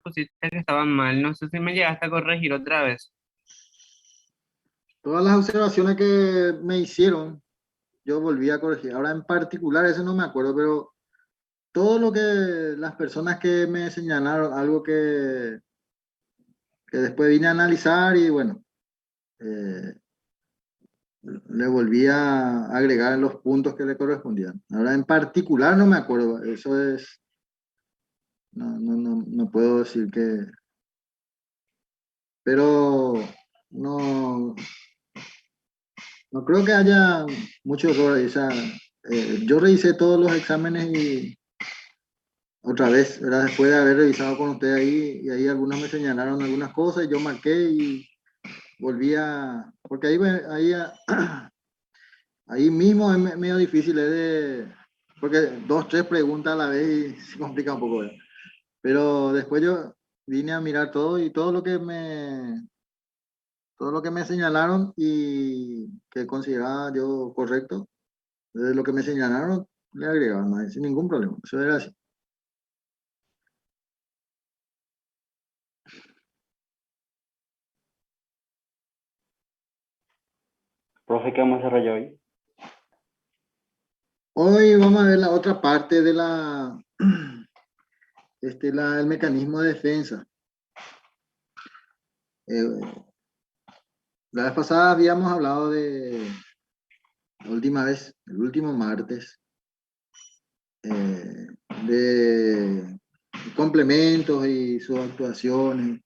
pusiste que estaban mal. No sé si me llegaste a corregir otra vez. Todas las observaciones que me hicieron, yo volví a corregir. Ahora en particular, eso no me acuerdo, pero todo lo que las personas que me señalaron, algo que después vine a analizar y bueno, eh, le volví a agregar los puntos que le correspondían. Ahora en particular no me acuerdo, eso es, no puedo decir que, pero no, no creo que haya mucho error ahí. O sea, yo revisé todos los exámenes y otra vez, ¿verdad? Después de haber revisado con usted ahí, y ahí algunos me señalaron algunas cosas, y yo marqué y volví a, porque ahí mismo es medio difícil, porque dos, tres preguntas a la vez y se complica un poco, ¿verdad? Pero después yo vine a mirar todo y todo lo que me señalaron y que consideraba yo correcto, desde lo que me señalaron, le agregaba más, sin ningún problema. Eso era así. Profe, ¿qué vamos a desarrollar hoy? Hoy vamos a ver la otra parte de el mecanismo de defensa. Eh, la vez pasada habíamos hablado la última vez, el último martes, eh, de complementos y sus actuaciones.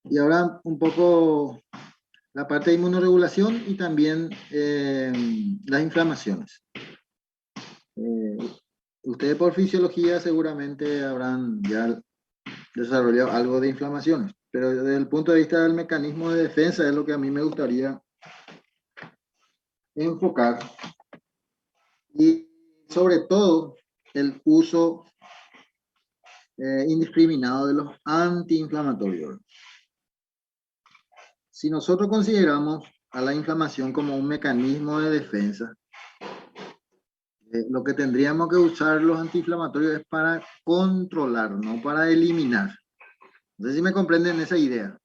Y ahora un poco la parte de inmunoregulación y también las inflamaciones. Eh, Ustedes por fisiología seguramente habrán ya desarrollado algo de inflamaciones, pero desde el punto de vista del mecanismo de defensa es lo que a mí me gustaría enfocar y sobre todo el uso indiscriminado de los antiinflamatorios. Si nosotros consideramos a la inflamación como un mecanismo de defensa, lo que tendríamos que usar los antiinflamatorios es para controlar, no para eliminar. No sé si me comprenden esa idea.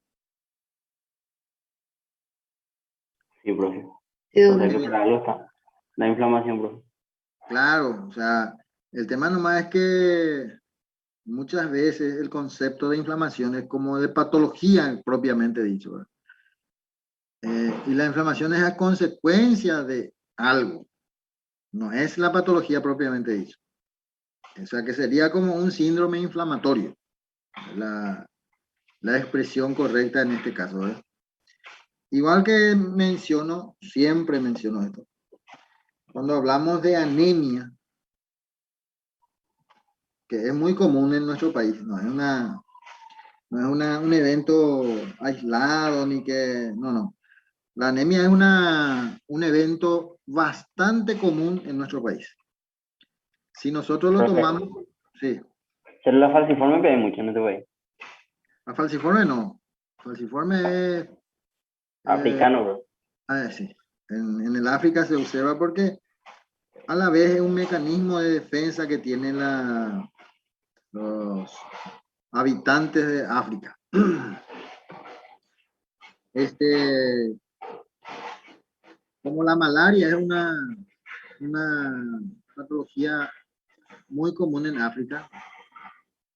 Sí, profe. ¿De O sea que dónde? para algo está la inflamación, profe. Claro, o sea, el tema nomás es que muchas veces el concepto de inflamación es como de patología propiamente dicho, ¿verdad? Y la inflamación es a consecuencia de algo, no es la patología propiamente dicho. O sea, que sería como un síndrome inflamatorio, la, la expresión correcta en este caso, ¿verdad? Igual que siempre menciono esto, cuando hablamos de anemia, que es muy común en nuestro país, no es un evento aislado ni que, no. La anemia es un evento bastante común en nuestro país. Si nosotros lo Profe, tomamos, sí, pero la falciforme ve mucho, no te voy. la falciforme no. Falciforme es, Africano, bro. sí, en el África se observa porque a la vez es un mecanismo de defensa que tienen los habitantes de África. Este, como la malaria es una patología muy común en África,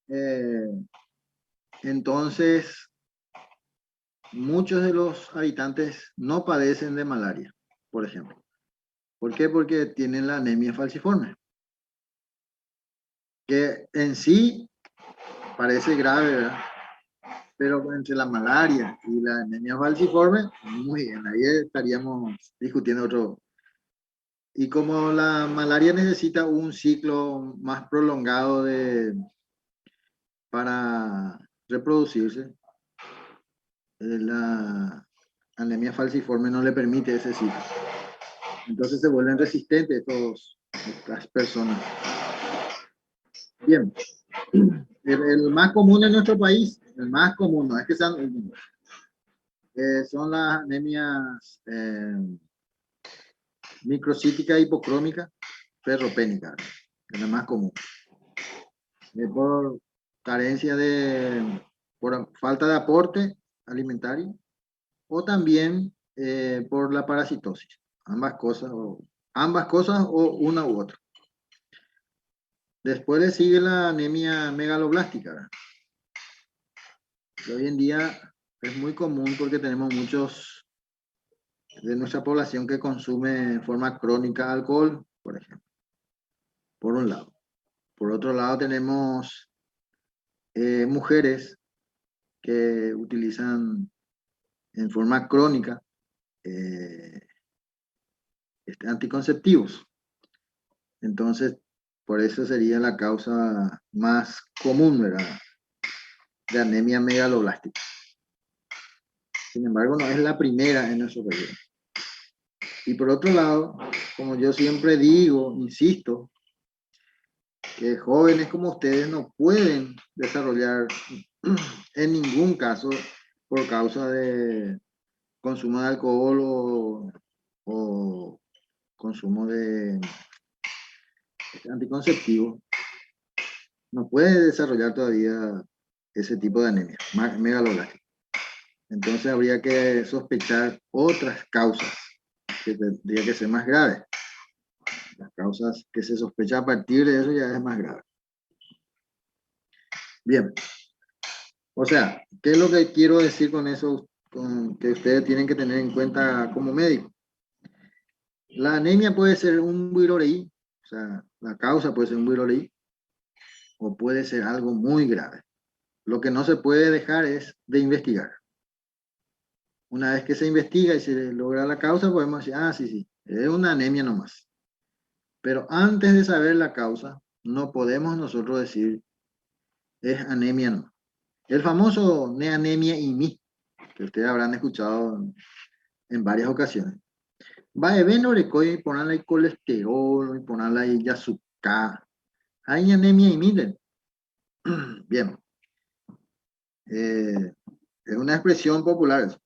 eh, entonces muchos de los habitantes no padecen de malaria, por ejemplo. ¿Por qué? Porque tienen la anemia falciforme, que en sí parece grave, ¿verdad? Pero entre la malaria y la anemia falciforme, muy bien, ahí estaríamos discutiendo otro. Y como la malaria necesita un ciclo más prolongado para reproducirse, la anemia falciforme no le permite ese ciclo. Entonces se vuelven resistentes estas personas. Bien, el más común en nuestro país, el más común, no es que sean, son las anemias microcítica hipocrómica ferropénica, es la más común. Por carencia por falta de aporte alimentario, o también por la parasitosis. Ambas cosas o una u otra. Después le sigue la anemia megaloblástica, ¿verdad? Que hoy en día es muy común porque tenemos muchos de nuestra población que consume en forma crónica alcohol, por ejemplo, por un lado. Por otro lado tenemos mujeres que utilizan en forma crónica eh, anticonceptivos. Entonces, por eso sería la causa más común, ¿verdad?, de anemia megaloblástica. Sin embargo, no es la primera en nuestro país. Y por otro lado, como yo siempre digo, insisto, que jóvenes como ustedes no pueden desarrollar en ningún caso por causa de consumo de alcohol o consumo de anticonceptivo, no puede desarrollar todavía ese tipo de anemia megaloblástica. Entonces habría que sospechar otras causas que tendría que ser más graves. Las causas que se sospecha a partir de eso ya es más grave. Bien. O sea, ¿qué es lo que quiero decir con eso que ustedes tienen que tener en cuenta como médico? La anemia puede ser un virorei, o sea, la causa puede ser un virorei, o puede ser algo muy grave. Lo que no se puede dejar es de investigar. Una vez que se investiga y se logra la causa, podemos decir, ah, sí, es una anemia nomás. Pero antes de saber la causa, no podemos nosotros decir, es anemia no. El famoso neanemia IMI, que ustedes habrán escuchado en varias ocasiones. Va a ver y ponerle colesterol, y ponerle ahí azúcar. Hay anemia y miren. Bien. Es una expresión popular eso,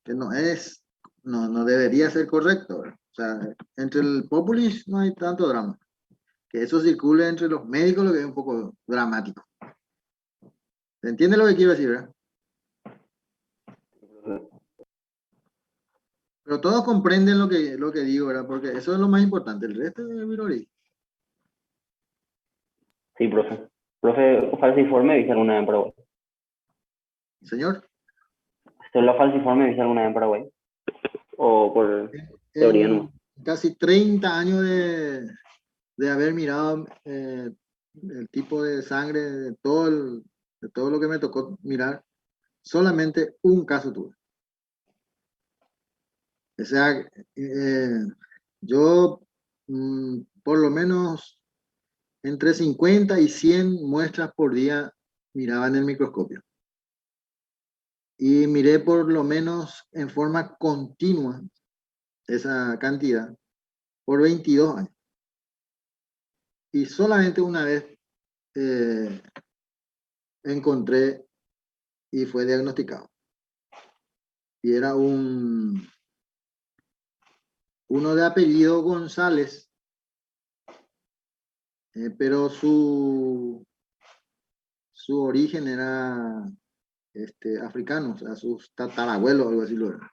que no debería ser correcto, ¿verdad? O sea, entre el populis no hay tanto drama. Que eso circule entre los médicos lo que es un poco dramático. ¿Se entiende lo que quiero decir, verdad? Pero todos comprenden lo que digo, ¿verdad? Porque eso es lo más importante. El resto es virolí. Sí, profe. Profe, falciforme viste alguna vez en Paraguay. Señor, ¿Usted la falciforme viste alguna vez en Paraguay? ¿O por teoría en no? casi 30 años de haber mirado el tipo de sangre de todo lo que me tocó mirar, solamente un caso tuve. O sea, yo por lo menos entre 50 y 100 muestras por día miraba en el microscopio. Y miré por lo menos en forma continua esa cantidad por 22 años. Y solamente una vez eh, encontré y fue diagnosticado. Y era uno de apellido González, pero su origen era africano, o sea, sus tatarabuelos, algo así lo era.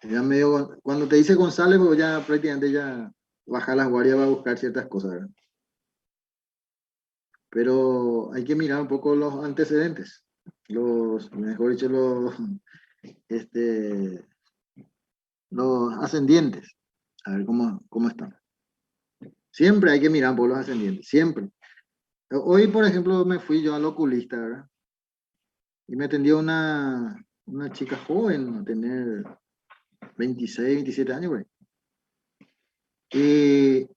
Ya medio, cuando te dice González, pues ya prácticamente ya baja las guardias va a buscar ciertas cosas, ¿verdad? Pero hay que mirar un poco los antecedentes, mejor dicho, los ascendientes, a ver cómo están. Siempre hay que mirar por los ascendientes, siempre. Hoy, por ejemplo, me fui yo al oculista, ¿verdad? Y me atendió una chica joven, a tener 26, 27 años, güey. Y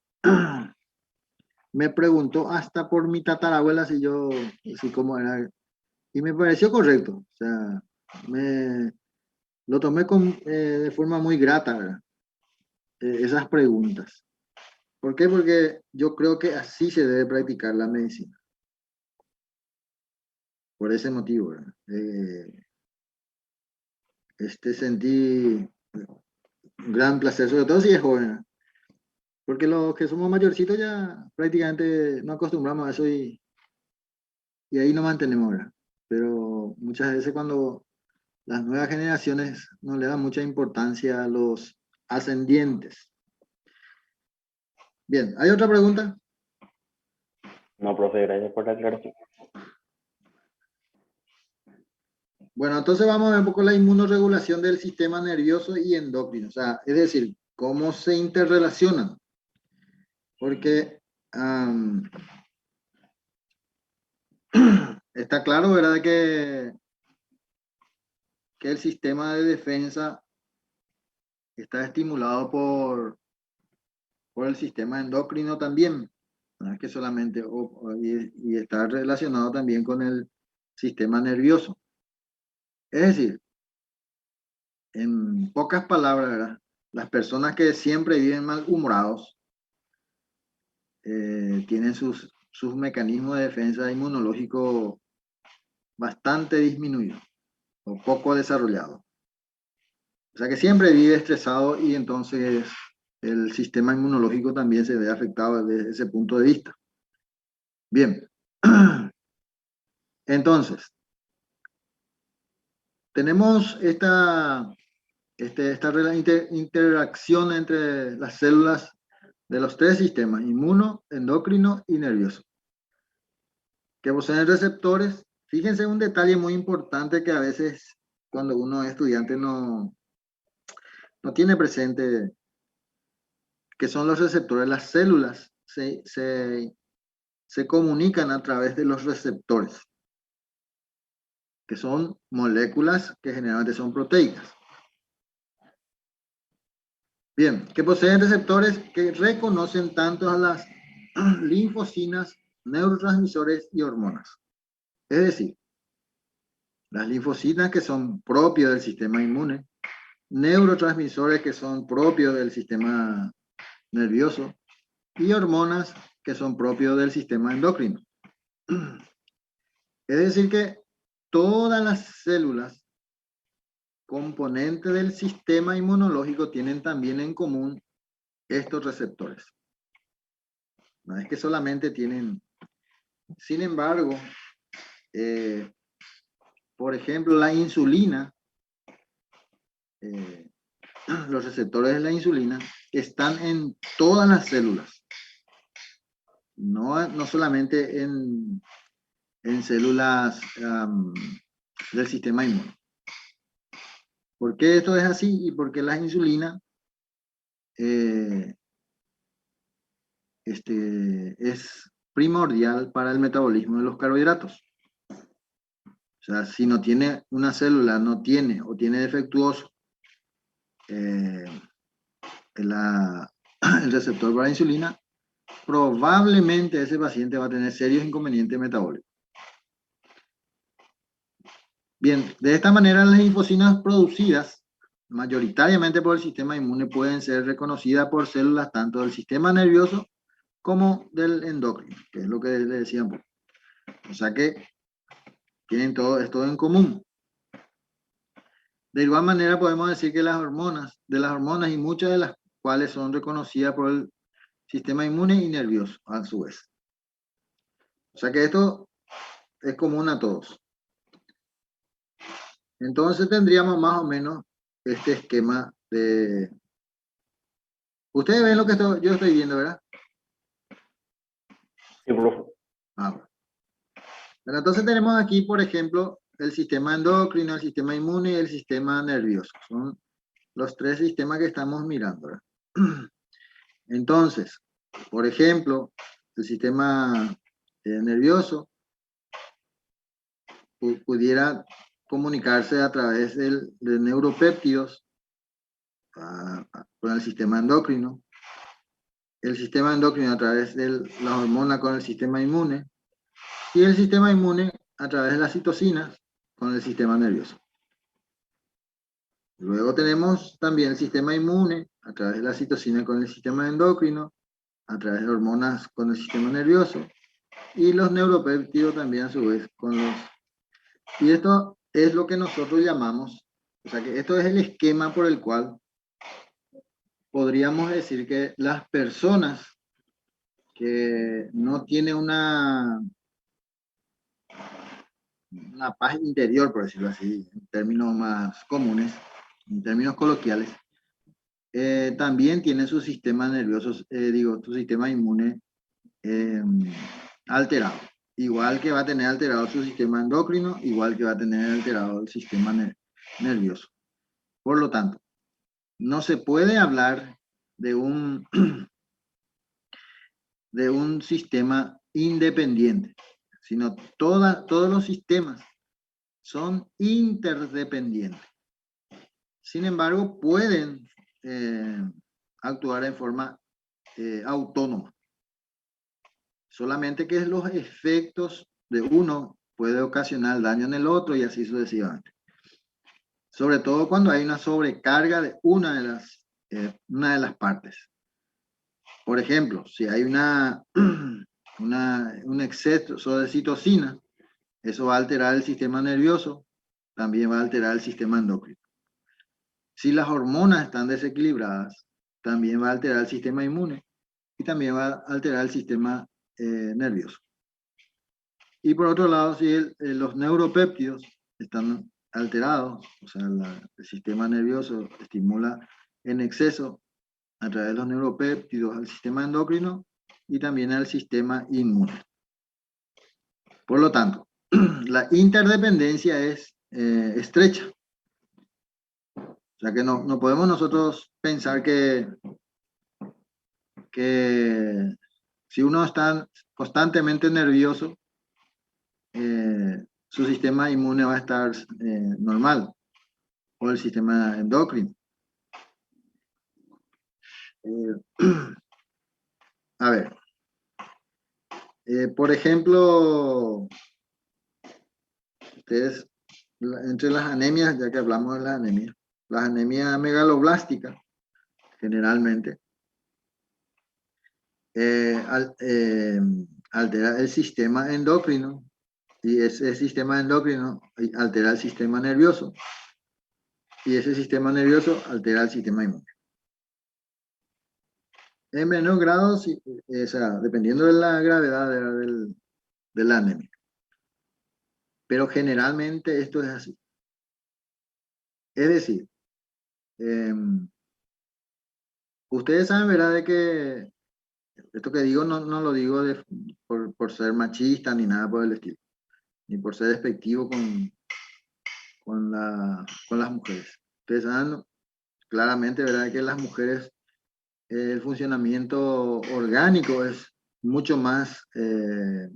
me preguntó hasta por mi tatarabuela si yo, si cómo era. Y me pareció correcto. O sea, lo tomé de forma muy grata, ¿verdad? Esas preguntas. ¿Por qué? Porque yo creo que así se debe practicar la medicina. Por ese motivo, ¿verdad? Sentí un gran placer, sobre todo si es joven, ¿verdad? Porque los que somos mayorcitos ya prácticamente no acostumbramos a eso y y ahí nos mantenemos, ¿verdad? Pero muchas veces cuando las nuevas generaciones no le dan mucha importancia a los ascendientes. Bien, ¿hay otra pregunta? No, profe, gracias por la aclaración. Bueno, entonces vamos a ver un poco la inmunoregulación del sistema nervioso y endocrino. O sea, es decir, cómo se interrelacionan. Porque está claro, ¿verdad? Que el sistema de defensa está estimulado por el sistema endocrino también. No es que solamente, y está relacionado también con el sistema nervioso. Es decir, en pocas palabras, ¿verdad? Las personas que siempre viven malhumorados tienen sus mecanismos de defensa inmunológico bastante disminuidos o poco desarrollados. O sea que siempre vive estresado y entonces el sistema inmunológico también se ve afectado desde ese punto de vista. Bien. Entonces, tenemos esta interacción entre las células de los tres sistemas, inmuno, endocrino y nervioso, que poseen receptores. Fíjense un detalle muy importante que a veces cuando uno es estudiante no tiene presente, que son los receptores. Las células se comunican a través de los receptores, que son moléculas que generalmente son proteicas. Bien, que poseen receptores que reconocen tanto a las linfocinas, neurotransmisores y hormonas. Es decir, las linfocinas que son propios del sistema inmune, neurotransmisores que son propios del sistema nervioso y hormonas que son propios del sistema endocrino. Es decir que todas las células componentes del sistema inmunológico tienen también en común estos receptores. No es que solamente tienen. Sin embargo, por ejemplo, la insulina, los receptores de la insulina están en todas las células, no solamente en células del sistema inmune. ¿Por qué esto es así? Y porque la insulina es primordial para el metabolismo de los carbohidratos. O sea, si no tiene una célula, no tiene o tiene defectuoso el receptor para la insulina, probablemente ese paciente va a tener serios inconvenientes metabólicos. Bien, de esta manera las linfocinas producidas mayoritariamente por el sistema inmune pueden ser reconocidas por células tanto del sistema nervioso como del endocrino, que es lo que le decíamos. O sea que tienen todo esto en común. De igual manera podemos decir que de las hormonas y muchas de las cuales son reconocidas por el sistema inmune y nervioso a su vez. O sea que esto es común a todos. Entonces tendríamos más o menos este esquema de... Ustedes ven lo que yo estoy viendo, ¿verdad? Sí, profe. Bueno. Pero entonces tenemos aquí, por ejemplo, el sistema endocrino, el sistema inmune y el sistema nervioso. Son los tres sistemas que estamos mirando, ¿verdad? Entonces, por ejemplo, el sistema nervioso pudiera comunicarse a través de neuropéptidos con el sistema endocrino, el sistema endocrino a través de la hormona con el sistema inmune y el sistema inmune a través de las citocinas con el sistema nervioso. Luego tenemos también el sistema inmune a través de la citocina con el sistema endocrino, a través de hormonas con el sistema nervioso y los neuropéptidos también a su vez con los... Y esto es lo que nosotros llamamos, o sea que esto es el esquema por el cual podríamos decir que las personas que no tienen una una paz interior, por decirlo así, en términos más comunes, en términos coloquiales. También tiene su sistema nervioso, su sistema inmune alterado. Igual que va a tener alterado su sistema endocrino, igual que va a tener alterado el sistema nervioso. Por lo tanto, no se puede hablar de un, de un sistema independiente, sino todos los sistemas son interdependientes. Sin embargo, pueden actuar en forma autónoma. Solamente que los efectos de uno puede ocasionar daño en el otro y así sucesivamente. Sobre todo cuando hay una sobrecarga de una de las partes. Por ejemplo, si hay un exceso de citocina, eso va a alterar el sistema nervioso, también va a alterar el sistema endocrino. Si las hormonas están desequilibradas, también va a alterar el sistema inmune y también va a alterar el sistema nervioso. Y por otro lado, si los neuropéptidos están alterados, o sea, el sistema nervioso estimula en exceso a través de los neuropéptidos al sistema endocrino y también al sistema inmune. Por lo tanto, la interdependencia es estrecha. O sea que no podemos nosotros pensar que si uno está constantemente nervioso, su sistema inmune va a estar normal, o el sistema endocrino. A ver, por ejemplo, ustedes, entre las anemias, ya que hablamos de las anemias megaloblásticas, generalmente, altera el sistema endocrino, y ese sistema endocrino altera el sistema nervioso, y ese sistema nervioso altera el sistema inmune. En menor grado, o sea, dependiendo de la gravedad de la anemia. Pero generalmente esto es así. Es decir, ustedes saben, ¿verdad? De que esto que digo no lo digo por ser machista ni nada por el estilo, ni por ser despectivo con las mujeres. Ustedes saben claramente, ¿verdad? Que las mujeres, el funcionamiento orgánico es mucho más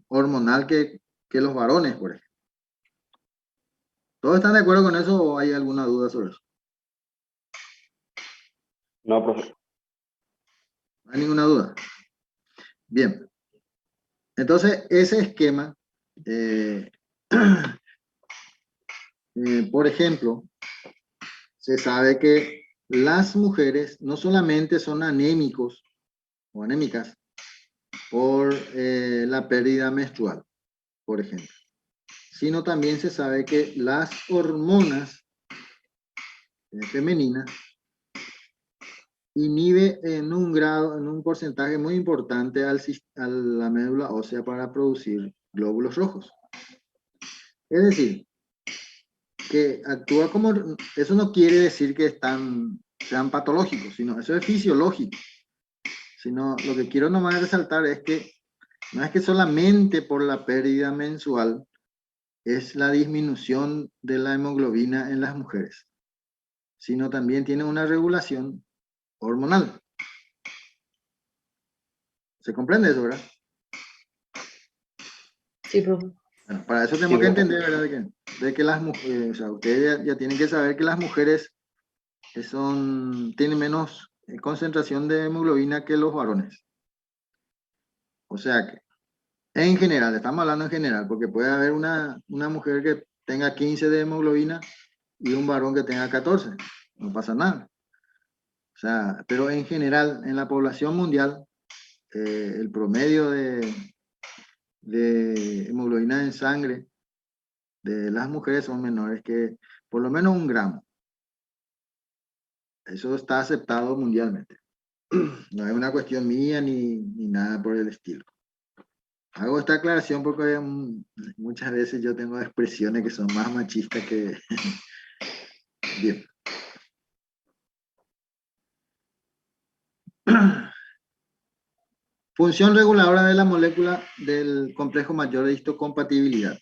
hormonal que los varones, por ejemplo. ¿Todos están de acuerdo con eso o hay alguna duda sobre eso? No, profe. No hay ninguna duda. Bien. Entonces, ese esquema, por ejemplo, se sabe que las mujeres no solamente son anémicos o anémicas por la pérdida menstrual, por ejemplo, sino también se sabe que las hormonas femeninas inhibe en un grado, en un porcentaje muy importante a la médula ósea para producir glóbulos rojos. Es decir, que actúa como, eso no quiere decir que sean patológicos, sino eso es fisiológico. Sino lo que quiero nomás resaltar es que no es que solamente por la pérdida mensual es la disminución de la hemoglobina en las mujeres, sino también tiene una regulación hormonal. ¿Se comprende eso, verdad? Sí, profe. Bueno, para eso tenemos que entender, ¿verdad? De que las mujeres, o sea, ustedes ya tienen que saber que las mujeres tienen menos concentración de hemoglobina que los varones. O sea que, en general, estamos hablando en general, porque puede haber una mujer que tenga 15 de hemoglobina y un varón que tenga 14. No pasa nada. O sea, pero en general, en la población mundial, el promedio de hemoglobina en sangre de las mujeres son menores que por lo menos 1 gramo. Eso está aceptado mundialmente. No es una cuestión mía ni nada por el estilo. Hago esta aclaración porque muchas veces yo tengo expresiones que son más machistas que... Bien. Función reguladora de la molécula del complejo mayor de histocompatibilidad.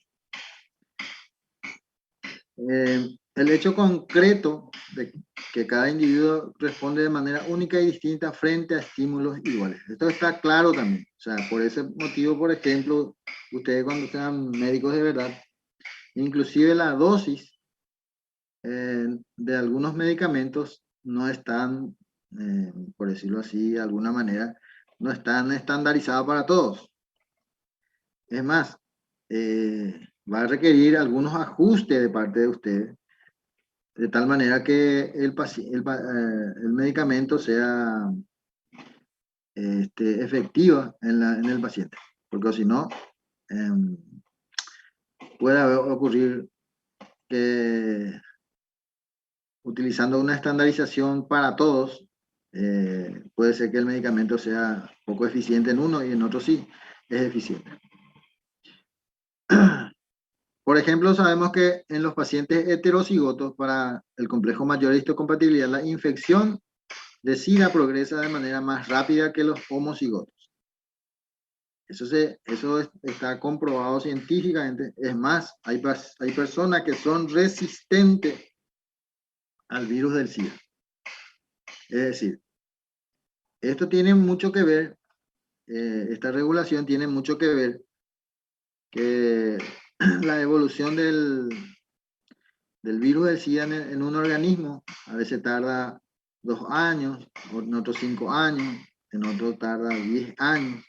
El hecho concreto de que cada individuo responde de manera única y distinta frente a estímulos iguales. Esto está claro también. O sea, por ese motivo, por ejemplo, ustedes cuando sean médicos de verdad, inclusive la dosis de algunos medicamentos no están, por decirlo así, de alguna manera, no están estandarizadas para todos. Es más, va a requerir algunos ajustes de parte de ustedes, de tal manera que el medicamento sea efectivo en el paciente. Porque si no, puede ocurrir que utilizando una estandarización para todos, puede ser que el medicamento sea poco eficiente en uno y en otro sí es eficiente. Por ejemplo, sabemos que en los pacientes heterocigotos para el complejo mayor de histocompatibilidad, la infección de SIDA progresa de manera más rápida que los homocigotos. Eso está comprobado científicamente. Es más, hay personas que son resistentes al virus del SIDA. Es decir, esto tiene mucho que ver, esta regulación tiene mucho que ver que la evolución del virus del SIDA en un organismo a veces tarda 2 años, en otros 5 años, en otro tarda 10 años,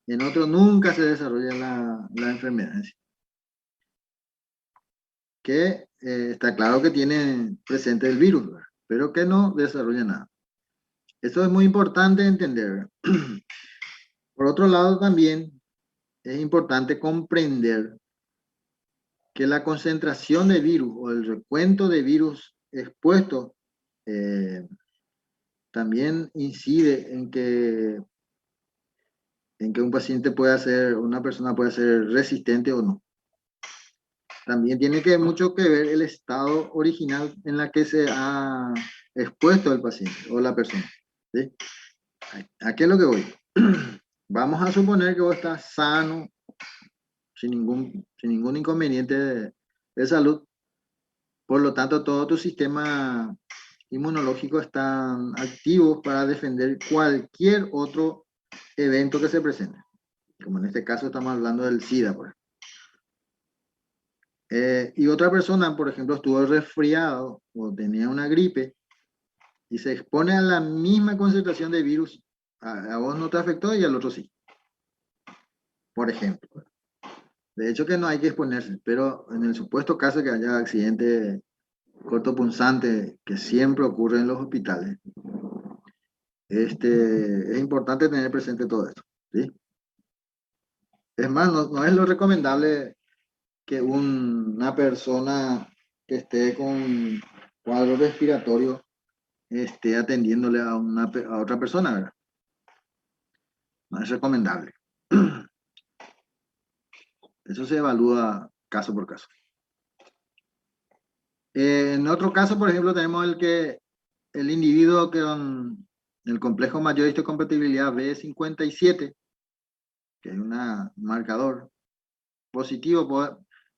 en otro nunca se desarrolla la enfermedad. Que está claro que tiene presente el virus, ¿verdad? Pero que no desarrolla nada. Esto es muy importante entender. Por otro lado, también es importante comprender que la concentración de virus o el recuento de virus expuesto también incide en que un paciente pueda ser, una persona pueda ser resistente o no. También tiene mucho que ver el estado original en la que se ha expuesto el paciente o la persona. ¿Sí? ¿A qué es lo que voy? Vamos a suponer que vos estás sano, sin ningún inconveniente de salud. Por lo tanto, todo tu sistema inmunológico está activo para defender cualquier otro evento que se presente. Como en este caso estamos hablando del SIDA. Y otra persona, por ejemplo, estuvo resfriado o tenía una gripe y se expone a la misma concentración de virus, a vos no te afectó y al otro sí. Por ejemplo. De hecho que no hay que exponerse, pero en el supuesto caso que haya accidente cortopunzante que siempre ocurre en los hospitales, es importante tener presente todo esto, ¿sí? Es más, no es lo recomendable que una persona que esté con cuadro respiratorio esté atendiéndole a otra persona, ¿verdad? No es recomendable. Eso se evalúa caso por caso. En otro caso, por ejemplo, tenemos el individuo que con el complejo mayor de histocompatibilidad B57, que es un marcador positivo,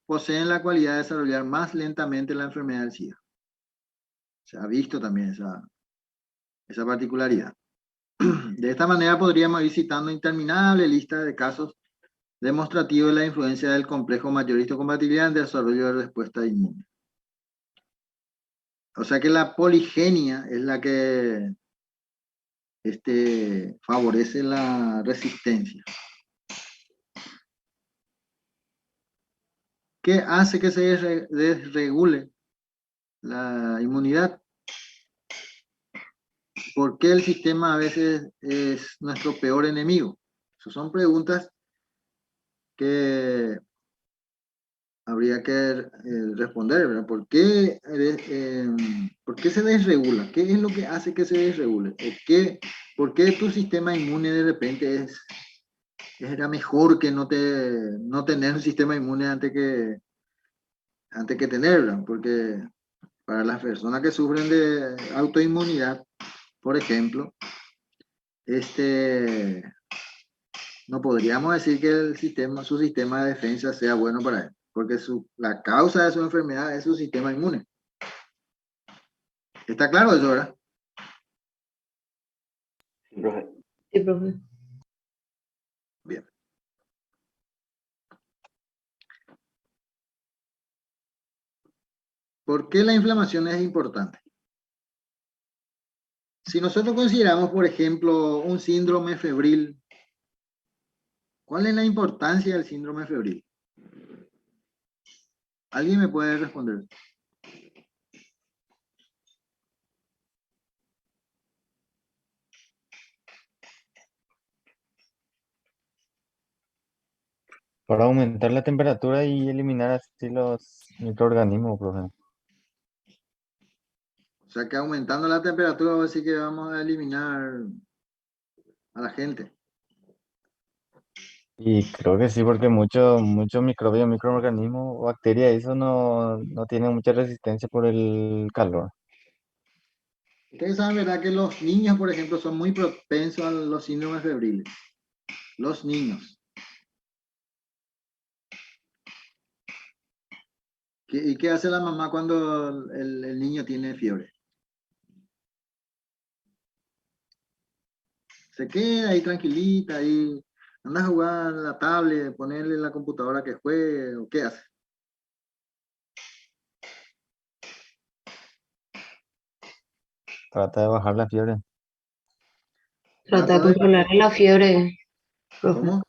poseen la cualidad de desarrollar más lentamente la enfermedad del SIDA. Se ha visto también esa particularidad. De esta manera podríamos ir citando interminable lista de casos demostrativos de la influencia del complejo mayor de histocompatibilidad en el desarrollo de respuesta inmune. O sea que la poligenia es la que favorece la resistencia. ¿Qué hace que se desregule la inmunidad? ¿Por qué el sistema a veces es nuestro peor enemigo? Esas son preguntas que habría que responder, ¿verdad? ¿Por qué se desregula? ¿Qué es lo que hace que se desregule? ¿Por qué tu sistema inmune de repente era mejor que no tener un sistema inmune antes que tenerlo, porque para las personas que sufren de autoinmunidad, por ejemplo, no podríamos decir que su sistema de defensa sea bueno para él, porque la causa de su enfermedad es su sistema inmune. ¿Está claro eso, verdad? Sí, profe. Sí, profe. Bien. ¿Por qué la inflamación es importante? Si nosotros consideramos, por ejemplo, un síndrome febril, ¿cuál es la importancia del síndrome febril? ¿Alguien me puede responder? Para aumentar la temperatura y eliminar así los microorganismos, profe. O sea que aumentando la temperatura, así que vamos a eliminar a la gente. Y creo que sí, porque muchos microbios, microorganismos, bacterias, eso no tienen mucha resistencia por el calor. Ustedes saben, ¿verdad? Que los niños, por ejemplo, son muy propensos a los síndromes febriles. Los niños. ¿Y qué hace la mamá cuando el niño tiene fiebre? Se queda ahí tranquilita, ahí anda a jugar la tablet, ponerle la computadora que juegue, ¿o qué hace? Trata de bajar la fiebre. Trata de Trata de, controlarle la fiebre, profe. ¿cómo?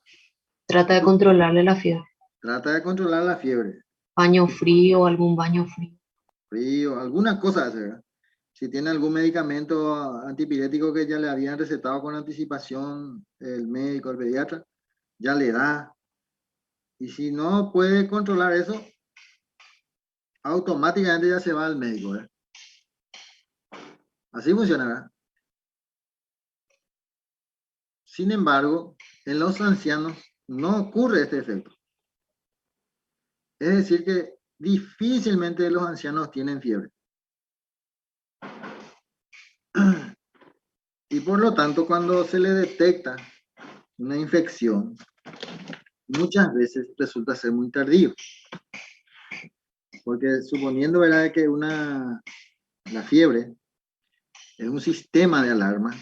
Trata de controlarle la fiebre. Trata de controlar la fiebre, Baño frío, algún baño frío. frío, alguna cosa hace, ¿verdad? Si tiene algún medicamento antipirético que ya le habían recetado con anticipación el médico, el pediatra, ya le da. Y si no puede controlar eso, automáticamente ya se va al médico, ¿verdad? Así funciona, ¿verdad? Sin embargo, en los ancianos no ocurre este efecto. Es decir, que difícilmente los ancianos tienen fiebre. Y por lo tanto, cuando se le detecta una infección, muchas veces resulta ser muy tardío. Porque suponiendo, ¿verdad?, que la fiebre es un sistema de alarma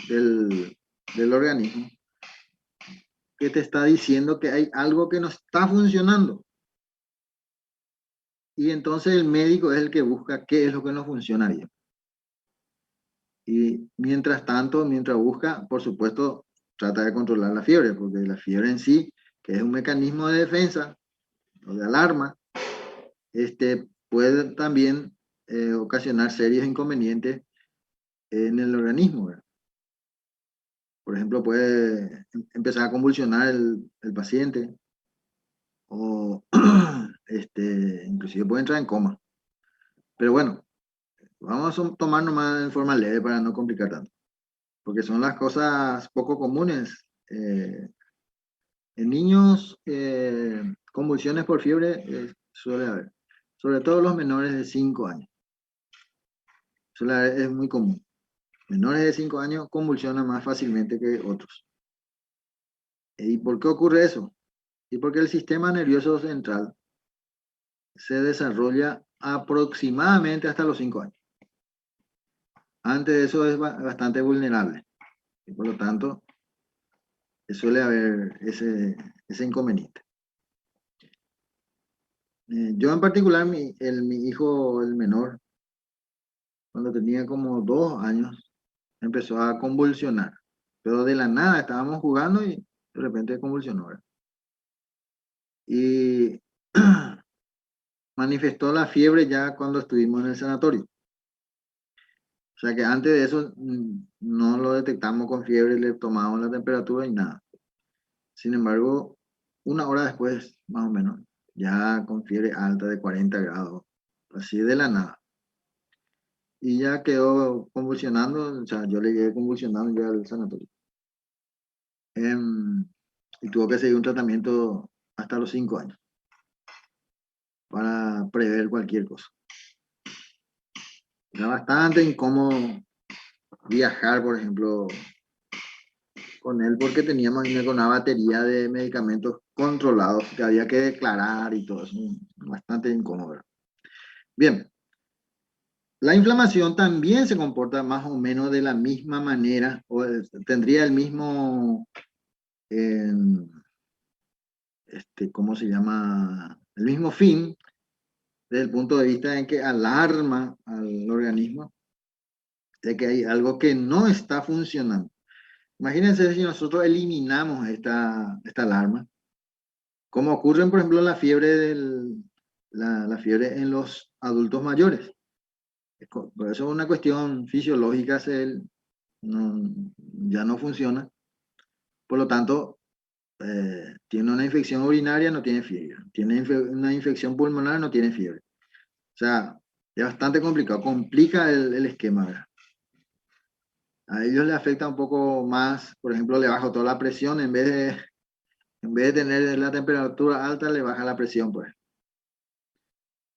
del organismo que te está diciendo que hay algo que no está funcionando. Y entonces el médico es el que busca qué es lo que no funciona bien. Y mientras tanto, mientras busca, por supuesto, trata de controlar la fiebre, porque la fiebre en sí, que es un mecanismo de defensa o de alarma, puede también ocasionar serios inconvenientes en el organismo, ¿verdad? Por ejemplo, puede empezar a convulsionar el paciente o inclusive puede entrar en coma. Pero bueno, vamos a tomar nomás en forma leve para no complicar tanto, porque son las cosas poco comunes. En niños, convulsiones por fiebre suele haber, sobre todo los menores de 5 años. Es muy común. Menores de 5 años convulsionan más fácilmente que otros. ¿Y por qué ocurre eso? Y porque el sistema nervioso central se desarrolla aproximadamente hasta los 5 años. Antes de eso es bastante vulnerable. Y por lo tanto, suele haber ese inconveniente. Yo en particular, mi hijo, el menor, cuando tenía como 2 años, empezó a convulsionar. Pero de la nada estábamos jugando y de repente convulsionó, ¿verdad? Y manifestó la fiebre ya cuando estuvimos en el sanatorio. O sea que antes de eso no lo detectamos con fiebre, le tomamos la temperatura y nada. Sin embargo, 1 hora después, más o menos, ya con fiebre alta de 40 grados, así de la nada. Y ya quedó convulsionando, o sea, yo le quedé convulsionando ya al sanatorio. y tuvo que seguir un tratamiento hasta los 5 años para prever cualquier cosa. Era bastante incómodo viajar, por ejemplo, con él porque teníamos con una batería de medicamentos controlados que había que declarar y todo eso. Bastante incómodo. Bien. La inflamación también se comporta más o menos de la misma manera, o tendría el mismo, ¿cómo se llama? El mismo fin, desde el punto de vista en que alarma al organismo de que hay algo que no está funcionando. Imagínense si nosotros eliminamos esta alarma, como ocurre, por ejemplo, la fiebre, la fiebre en los adultos mayores. Por eso es una cuestión fisiológica, ya no funciona. Por lo tanto, tiene una infección urinaria, no tiene fiebre. Tiene una infección pulmonar, no tiene fiebre. O sea, es bastante complicado, complica el esquema, ¿verdad? A ellos les afecta un poco más, por ejemplo, le baja toda la presión, en vez de tener la temperatura alta, le baja la presión, pues.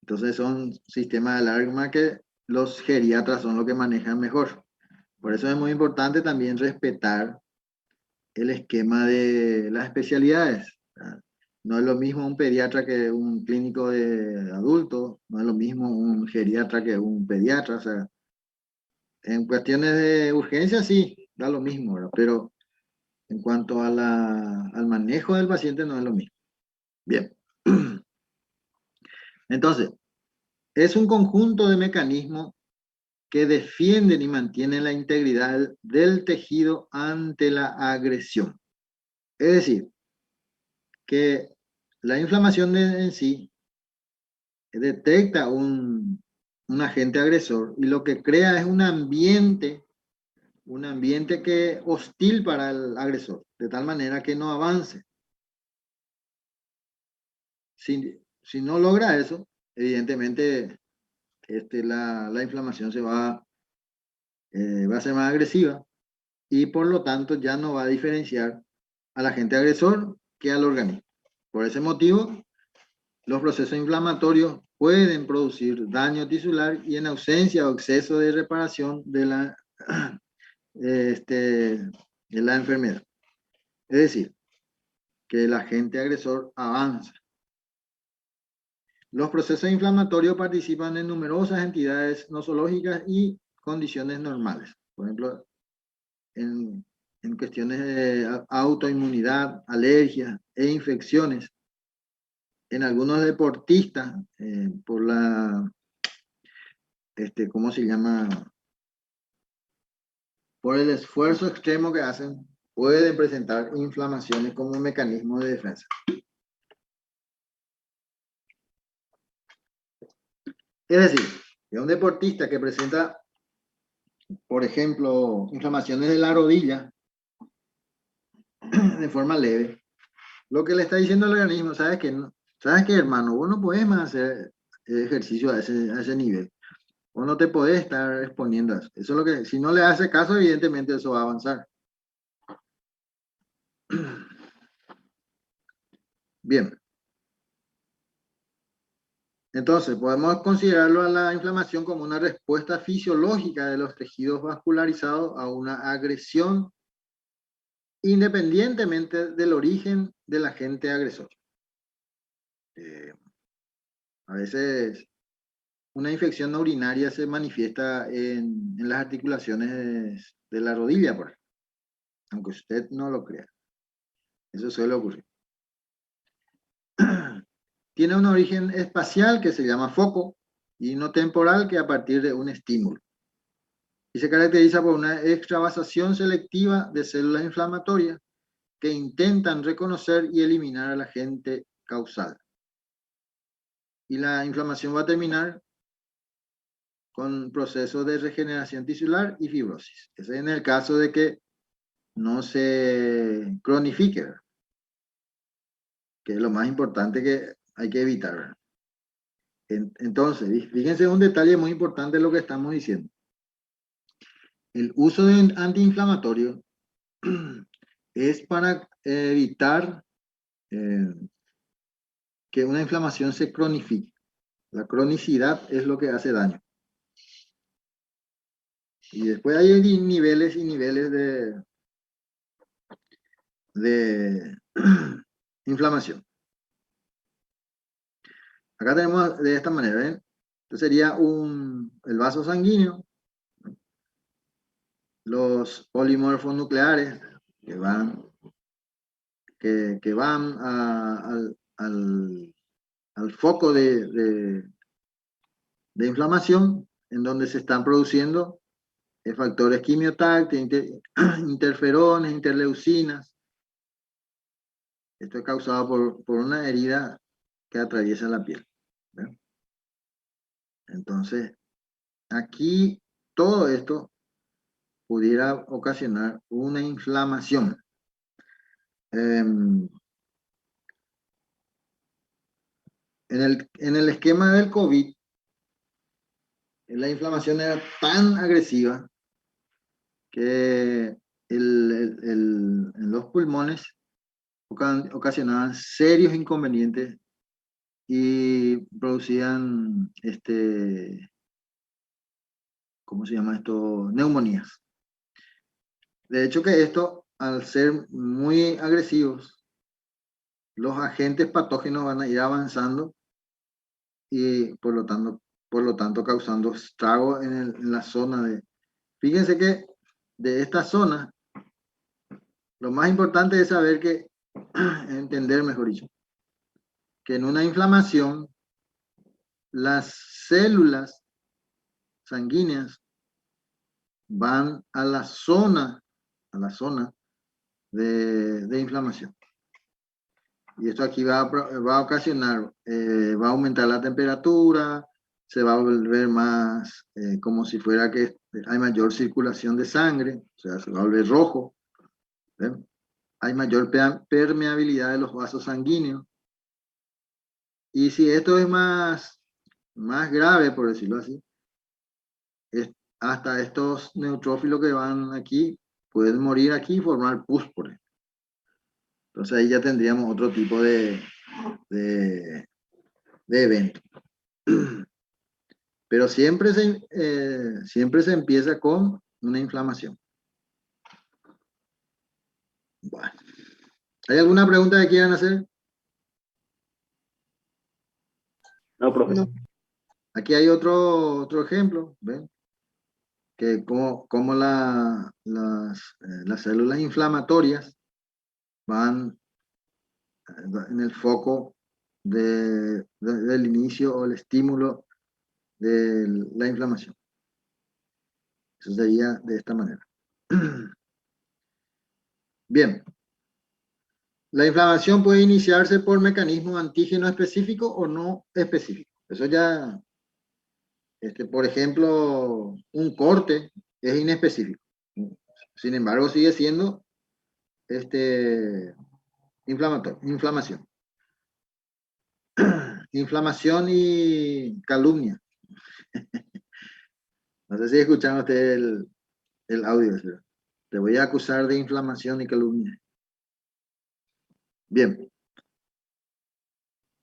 Entonces son sistemas de alarma que los geriatras son los que manejan mejor. Por eso es muy importante también respetar el esquema de las especialidades. No es lo mismo un pediatra que un clínico de adultos, no es lo mismo un geriatra que un pediatra. O sea, en cuestiones de urgencia sí, da lo mismo, ¿verdad? Pero en cuanto al manejo del paciente no es lo mismo. Bien. Entonces, es un conjunto de mecanismos que defienden y mantienen la integridad del tejido ante la agresión. Es decir, que la inflamación en sí detecta un agente agresor y lo que crea es un ambiente que hostil para el agresor, de tal manera que no avance. Si no logra eso, evidentemente la inflamación va a ser más agresiva y por lo tanto ya no va a diferenciar al agente agresor que al organismo. Por ese motivo, los procesos inflamatorios pueden producir daño tisular y en ausencia o exceso de reparación de la enfermedad. Es decir, que el agente agresor avanza. Los procesos inflamatorios participan en numerosas entidades nosológicas y condiciones normales. Por ejemplo, en cuestiones de autoinmunidad, alergias e infecciones. En algunos deportistas, por ¿cómo se llama? Por el esfuerzo extremo que hacen, pueden presentar inflamaciones como un mecanismo de defensa. Es decir, que un deportista que presenta, por ejemplo, inflamaciones de la rodilla de forma leve, lo que le está diciendo al organismo, ¿sabes qué, hermano? Vos no podés más hacer ejercicio a ese nivel. Vos no te podés estar exponiendo a eso. Eso es lo que, si no le hace caso, evidentemente eso va a avanzar. Bien. Entonces, podemos considerarlo a la inflamación como una respuesta fisiológica de los tejidos vascularizados a una agresión, independientemente del origen del agente agresor. A veces una infección urinaria se manifiesta en las articulaciones de la rodilla, por ejemplo, aunque usted no lo crea. Eso suele ocurrir. Tiene un origen espacial que se llama foco y no temporal, que a partir de un estímulo. Y se caracteriza por una extravasación selectiva de células inflamatorias que intentan reconocer y eliminar al agente causal. Y la inflamación va a terminar con procesos de regeneración tisular y fibrosis. Ese es en el caso de que no se cronifique, ¿verdad? Que es lo más importante que hay que evitar, ¿verdad? Entonces, fíjense un detalle muy importante de lo que estamos diciendo. El uso de antiinflamatorio es para evitar que una inflamación se cronifique. La cronicidad es lo que hace daño. Y después hay niveles y niveles de inflamación. Acá tenemos de esta manera, ¿ven? Entonces sería el vaso sanguíneo, los polimorfos nucleares que van al foco de inflamación, en donde se están produciendo factores quimiotácticos, interferones, interleucinas. Esto es causado por una herida que atraviesa la piel. ¿Ven? Entonces, aquí todo esto pudiera ocasionar una inflamación. En el esquema del COVID, la inflamación era tan agresiva que en los pulmones ocasionaban serios inconvenientes y producían, ¿cómo se llama esto? Neumonías. De hecho que esto, al ser muy agresivos, los agentes patógenos van a ir avanzando y por lo tanto causando estragos en la zona de... Fíjense que de esta zona, lo más importante es saber que, entender mejor dicho, que en una inflamación, las células sanguíneas van a la zona de inflamación. Y esto aquí va a ocasionar, va a aumentar la temperatura, se va a volver más como si fuera que hay mayor circulación de sangre, o sea, se va a volver rojo. ¿Ven? Hay mayor permeabilidad de los vasos sanguíneos. Y si esto es más grave, por decirlo así, hasta estos neutrófilos que van aquí pueden morir aquí y formar pus, por ejemplo. Entonces ahí ya tendríamos otro tipo de evento. Pero siempre se empieza con una inflamación. Bueno. ¿Hay alguna pregunta que quieran hacer? No, profe. No. Aquí hay otro ejemplo, ¿ven? Que como las células inflamatorias van en el foco del inicio o el estímulo de la inflamación. Eso sería de esta manera. Bien. La inflamación puede iniciarse por mecanismos antígeno específico o no específico. Eso ya, por ejemplo, un corte es inespecífico. Sin embargo, sigue siendo inflamación. Inflamación y calumnia. No sé si escucharon ustedes el audio. ¿Sí? Te voy a acusar de inflamación y calumnia. Bien.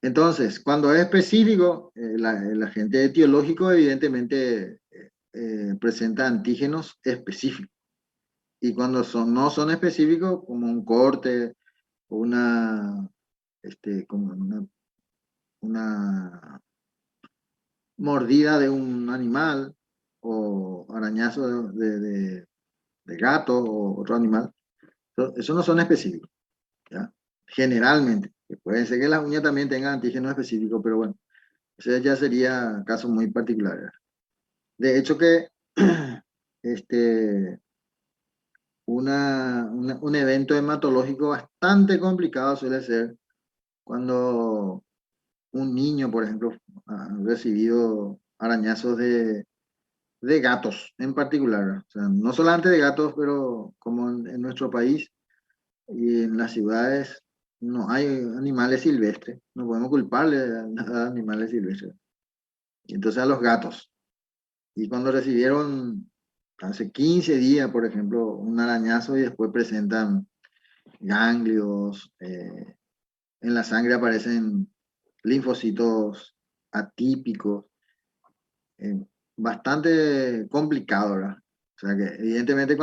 Entonces, cuando es específico, el agente etiológico evidentemente presenta antígenos específicos. Y cuando no son específicos, como un corte o como una mordida de un animal o arañazo de gato o otro animal, eso no son específicos, ¿ya? Generalmente. Puede ser que las uñas también tengan antígenos específicos, pero bueno, ese ya sería caso muy particular. De hecho que un evento hematológico bastante complicado suele ser cuando un niño, por ejemplo, ha recibido arañazos de gatos en particular. O sea, no solamente de gatos, pero como en nuestro país y en las ciudades no hay animales silvestres. No podemos culparle a animales silvestres. Y entonces a los gatos. Y cuando recibieron hace 15 días, por ejemplo, un arañazo y después presentan ganglios, en la sangre aparecen linfocitos atípicos, bastante complicado, ¿verdad? O sea que evidentemente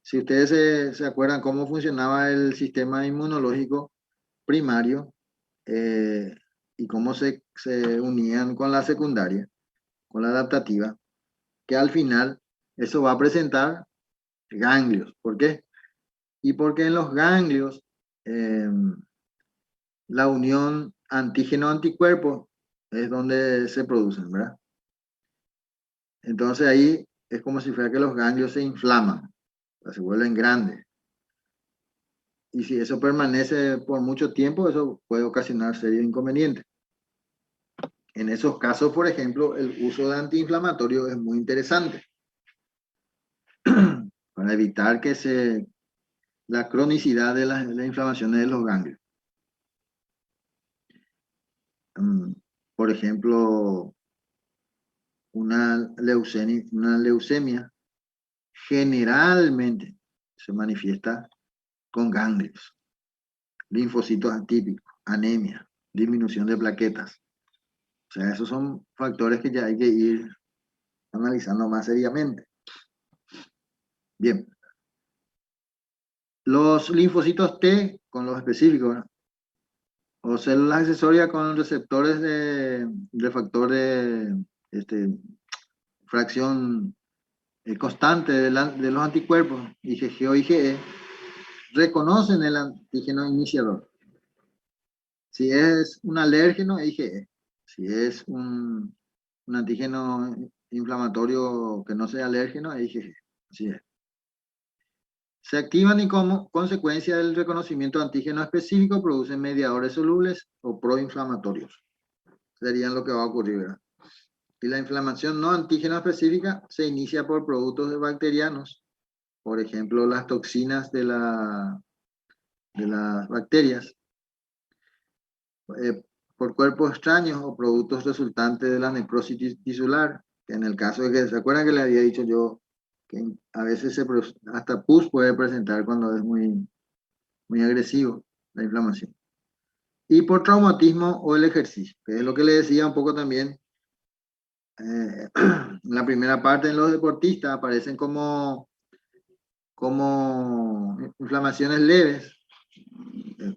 si ustedes se acuerdan cómo funcionaba el sistema inmunológico primario y cómo se unían con la secundaria, con la adaptativa, que al final eso va a presentar ganglios. ¿Por qué? Y porque en los ganglios la unión antígeno-anticuerpo es donde se producen, ¿verdad? Entonces ahí es como si fuera que los ganglios se inflaman, o sea, se vuelven grandes. Y si eso permanece por mucho tiempo, eso puede ocasionar serios inconvenientes. En esos casos, por ejemplo, el uso de antiinflamatorio es muy interesante para evitar la cronicidad de las inflamaciones de los ganglios. Por ejemplo, una leucemia generalmente se manifiesta con ganglios, linfocitos atípicos, anemia, disminución de plaquetas. O sea, esos son factores que ya hay que ir analizando más seriamente. Bien. Los linfocitos T con los específicos, ¿no? O células accesorias con receptores de factor de fracción constante de los anticuerpos, IgG o IgE, reconocen el antígeno iniciador. Si es un alérgeno, IgE. Si es un antígeno inflamatorio que no sea alérgeno, IgG. Así es. Se activan y como consecuencia del reconocimiento de antígeno específico producen mediadores solubles o proinflamatorios. Serían lo que va a ocurrir, ¿verdad? Y la inflamación no antígeno específica se inicia por productos bacterianos, por ejemplo, las toxinas de las bacterias, por cuerpos extraños o productos resultantes de la necrosis tisular, que en el caso de que, ¿se acuerdan que le había dicho yo que a veces hasta pus puede presentar cuando es muy agresivo la inflamación? Y por traumatismo o el ejercicio, que es lo que le decía un poco también. En la primera parte, en los deportistas aparecen como inflamaciones leves,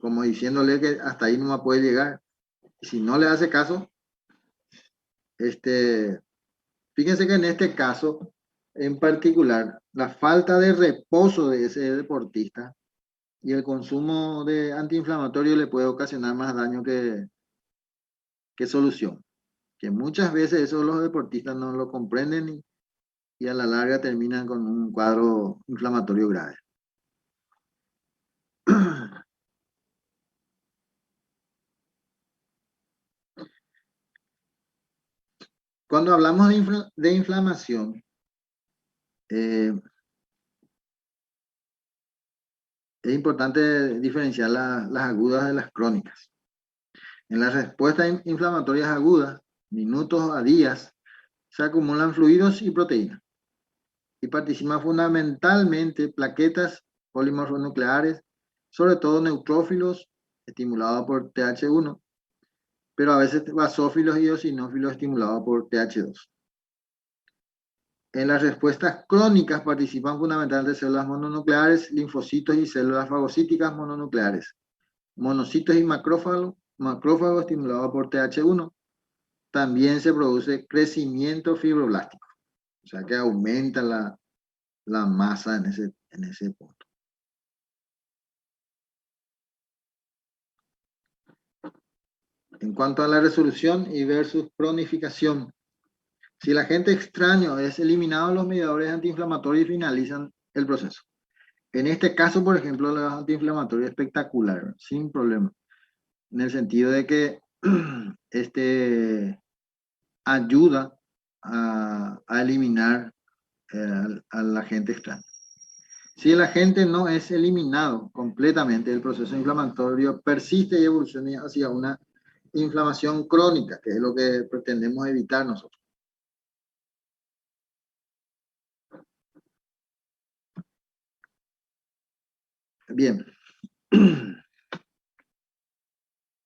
como diciéndole que hasta ahí no puede llegar. Y si no le hace caso, fíjense que en este caso en particular, la falta de reposo de ese deportista y el consumo de antiinflamatorio le puede ocasionar más daño que solución. Que muchas veces eso los deportistas no lo comprenden y a la larga terminan con un cuadro inflamatorio grave. Cuando hablamos de inflamación, es importante diferenciar las agudas de las crónicas. En las respuestas inflamatorias agudas, minutos a días, se acumulan fluidos y proteínas y participan fundamentalmente plaquetas polimorfonucleares, sobre todo neutrófilos estimulados por TH1, pero a veces basófilos y eosinófilos estimulados por TH2. En las respuestas crónicas participan fundamentalmente células mononucleares, linfocitos y células fagocíticas mononucleares, monocitos y macrófagos estimulados por TH1. También se produce crecimiento fibroblástico, o sea que aumenta la masa en ese punto. En cuanto a la resolución y versus cronificación, si el agente extraño es eliminado, los mediadores antiinflamatorios finalizan el proceso. En este caso, por ejemplo, los antiinflamatorios espectacular, sin problema, en el sentido de que ayuda a eliminar al agente extraño. Si el agente no es eliminado completamente, el proceso inflamatorio persiste y evoluciona hacia una inflamación crónica, que es lo que pretendemos evitar nosotros. Bien,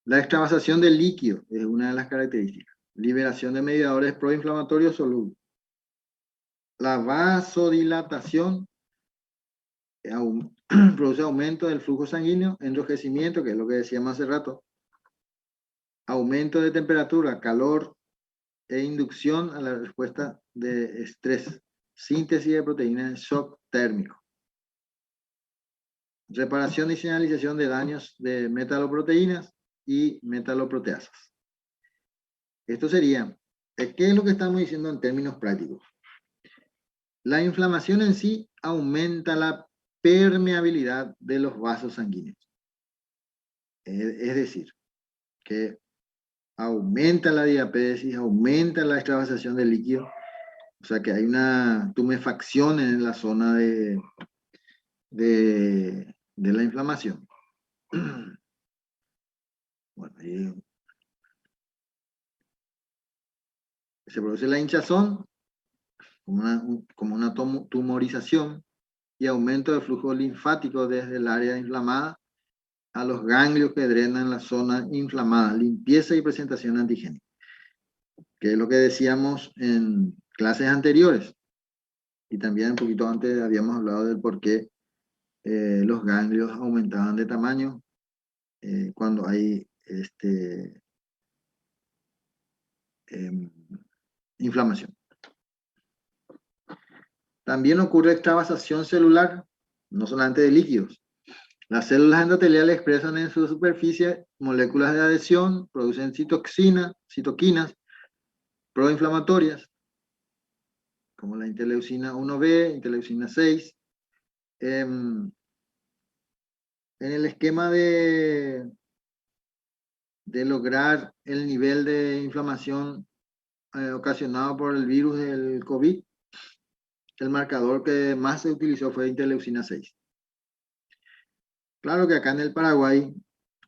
La extravasación del líquido es una de las características. Liberación de mediadores proinflamatorios solubles. La vasodilatación produce aumento del flujo sanguíneo, enrojecimiento, que es lo que decíamos hace rato, aumento de temperatura, calor e inducción a la respuesta de estrés, síntesis de proteínas en shock térmico, reparación y señalización de daños de metaloproteínas y metaloproteasas. Esto sería, ¿qué es lo que estamos diciendo en términos prácticos? La inflamación en sí aumenta la permeabilidad de los vasos sanguíneos. Es decir, que aumenta la diapedesis, aumenta la extravasación del líquido, o sea que hay una tumefacción en la zona de la inflamación. Bueno, ahí se produce la hinchazón como una tumorización y aumento del flujo linfático desde el área inflamada a los ganglios que drenan la zona inflamada, limpieza y presentación antigénica, que es lo que decíamos en clases anteriores, y también un poquito antes habíamos hablado del por qué los ganglios aumentaban de tamaño cuando hay inflamación. También ocurre extravasación celular, no solamente de líquidos. Las células endoteliales expresan en su superficie moléculas de adhesión, producen citoquinas proinflamatorias, como la interleucina 1B, interleucina 6. En el esquema de lograr el nivel de inflamación ocasionado por el virus del COVID, el marcador que más se utilizó fue interleucina 6. Claro que acá en el Paraguay,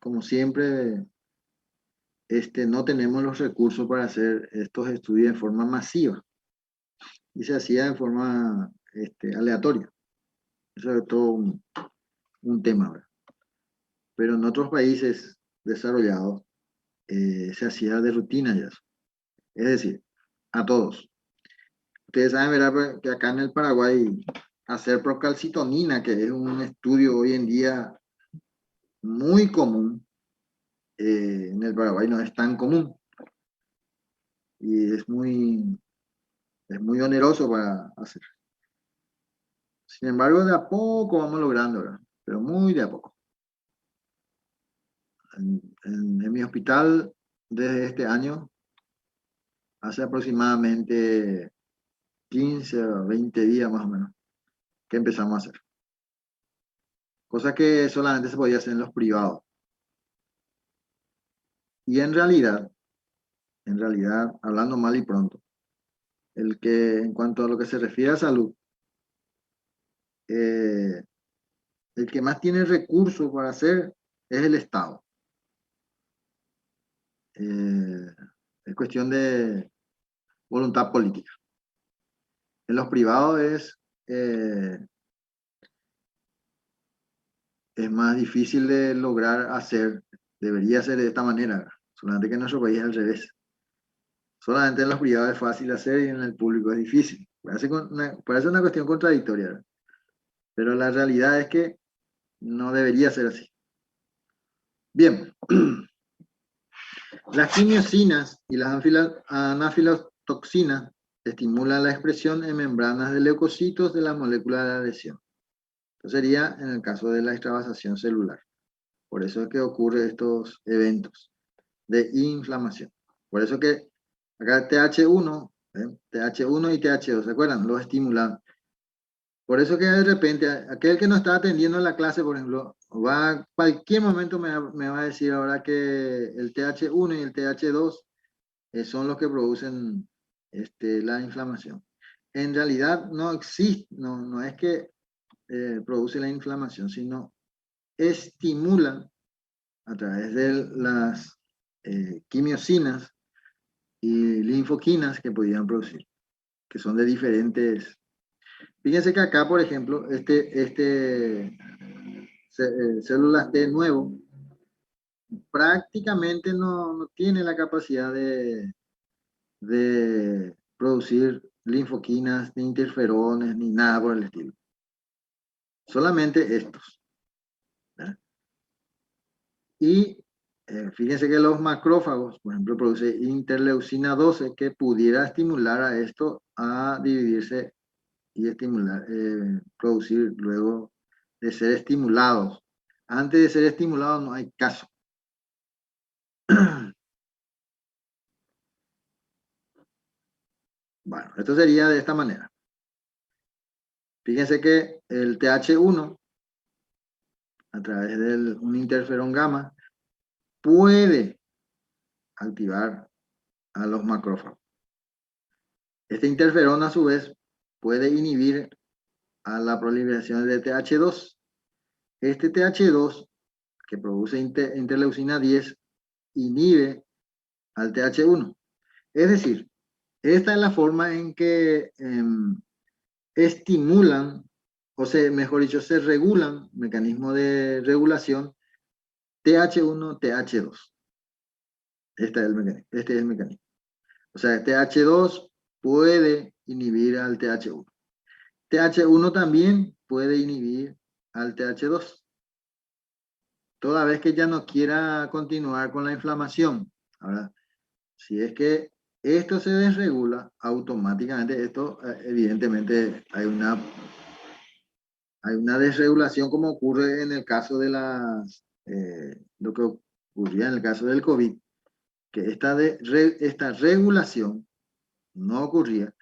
como siempre, no tenemos los recursos para hacer estos estudios de forma masiva. Y se hacía de forma aleatoria. Eso es todo un tema, ¿verdad? Pero en otros países desarrollados se hacía de rutina ya. Es decir, a todos. Ustedes saben, ¿verdad?, que acá en el Paraguay hacer procalcitonina, que es un estudio hoy en día muy común, en el Paraguay no es tan común. Y es muy oneroso para hacer. Sin embargo, de a poco vamos logrando, ¿verdad? Pero muy de a poco. En mi hospital, desde este año, hace aproximadamente 15 o 20 días más o menos, que empezamos a hacer. Cosa que solamente se podía hacer en los privados. Y en realidad, hablando mal y pronto, en cuanto a lo que se refiere a salud, el que más tiene recursos para hacer es el Estado. Es cuestión de voluntad política. En los privados es más difícil de lograr hacer, debería ser de esta manera, solamente que en nuestro país es al revés. Solamente en los privados es fácil hacer y en el público es difícil. Parece una cuestión contradictoria, ¿verdad? Pero la realidad es que no debería ser así. Bien. Las quimiosinas y las anafilotoxinas estimulan la expresión en membranas de leucocitos de la molécula de adhesión. Esto sería en el caso de la extravasación celular. Por eso es que ocurren estos eventos de inflamación. Por eso que acá TH1 y TH2, ¿se acuerdan? Los estimulan. Por eso que de repente, aquel que no está atendiendo la clase, por ejemplo, cualquier momento me va a decir ahora que el TH1 y el TH2 son los que producen la inflamación. En realidad no existe, no es que produce la inflamación, sino estimulan a través de las quimiosinas y linfoquinas que podían producir, que son de diferentes. Fíjense que acá, por ejemplo, se células T nuevo, prácticamente no tiene la capacidad de producir linfoquinas, ni interferones, ni nada por el estilo. Solamente estos, ¿verdad? Y fíjense que los macrófagos, por ejemplo, produce interleucina 12 que pudiera estimular a esto a dividirse y estimular, producir luego de ser estimulados. Antes de ser estimulados no hay caso. Bueno, esto sería de esta manera. Fíjense que el TH1, a través de un interferón gamma, puede activar a los macrófagos. Este interferón, a su vez, puede inhibir a la proliferación de TH2. Este TH2, que produce interleucina 10, inhibe al TH1. Es decir, esta es la forma en que estimulan, o sea, mejor dicho, se regulan, mecanismo de regulación, TH1, TH2. Este es el mecanismo. O sea, TH2 puede inhibir al TH1. TH1 también puede inhibir al TH2. Toda vez que ya no quiera continuar con la inflamación. Ahora, si es que esto se desregula, automáticamente esto, evidentemente, hay una desregulación como ocurre en el caso de lo que ocurría en el caso del COVID, que esta regulación no ocurría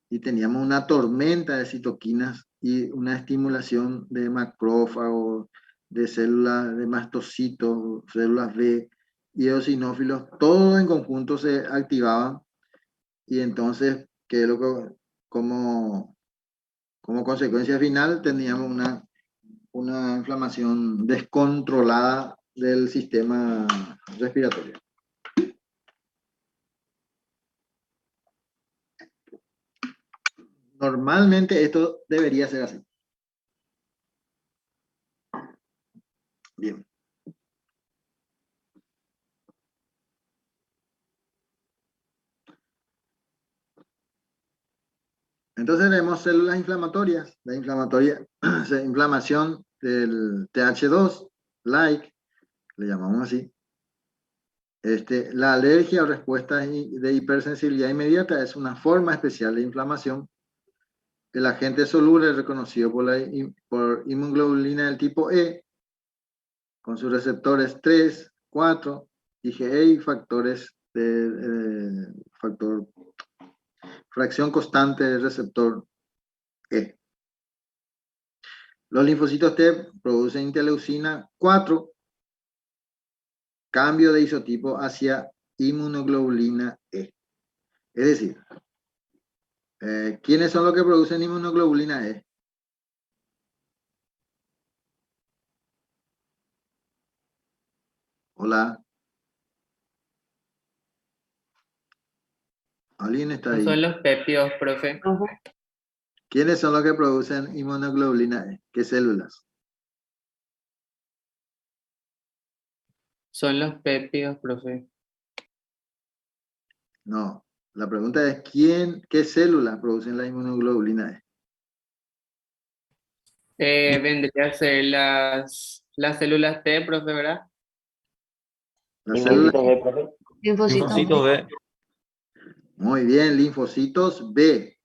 y teníamos una tormenta de citoquinas y una estimulación de macrófagos, de células de mastocitos, células B y eosinófilos, todo en conjunto se activaban y entonces, ¿qué es lo que, como consecuencia final, teníamos una inflamación descontrolada del sistema respiratorio? Normalmente esto debería ser así. Bien. Entonces tenemos células inflamatorias. La inflamación del TH2, like, le llamamos así. La alergia o respuesta de hipersensibilidad inmediata es una forma especial de inflamación. El agente soluble es reconocido por inmunoglobulina del tipo E, con sus receptores 3, 4, IgE y factores de fracción constante del receptor E. Los linfocitos T producen interleucina 4, cambio de isotipo hacia inmunoglobulina E. Es decir, ¿quiénes son los que producen inmunoglobulina E? Hola. ¿Alguien está No ahí? son los péptidos, profe. ¿Quiénes son los que producen inmunoglobulina E? ¿Qué células? Son los péptidos, profe. No. La pregunta es, ¿qué células producen la inmunoglobulina E? Vendría a ser las células T, profe, ¿verdad? Las células, Linfocitos B, profe. Linfocitos Linfocitos B. B. muy bien, linfocitos B.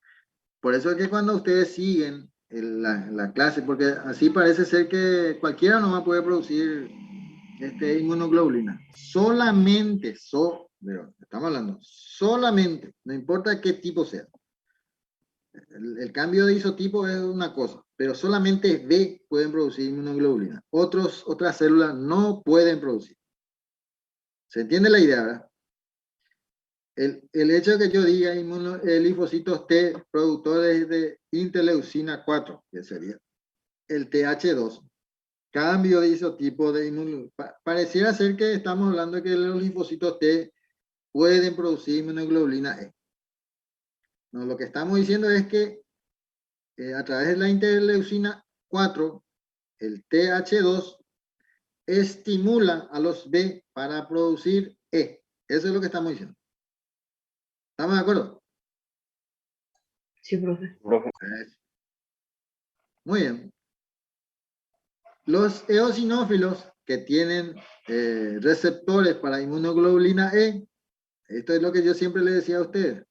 Por eso es que cuando ustedes siguen la clase, porque así parece ser que cualquiera nomás puede producir inmunoglobulina. Solamente, pero estamos hablando, solamente, no importa qué tipo sea. El cambio de isotipo es una cosa, pero solamente B pueden producir inmunoglobulina. Otras células no pueden producir. ¿Se entiende la idea, verdad? El hecho de que yo diga linfocitos T productores de interleucina 4, que sería el TH2, cambio de isotipo de inmunoglobulina. Pareciera ser que estamos hablando de que los linfocitos T pueden producir inmunoglobulina E. No, lo que estamos diciendo es que a través de la interleucina 4, el TH2 estimula a los B para producir E. Eso es lo que estamos diciendo. ¿Estamos de acuerdo? Sí, profe. Profe, Muy bien. Los eosinófilos que tienen receptores para inmunoglobulina E, esto es lo que yo siempre le decía a ustedes.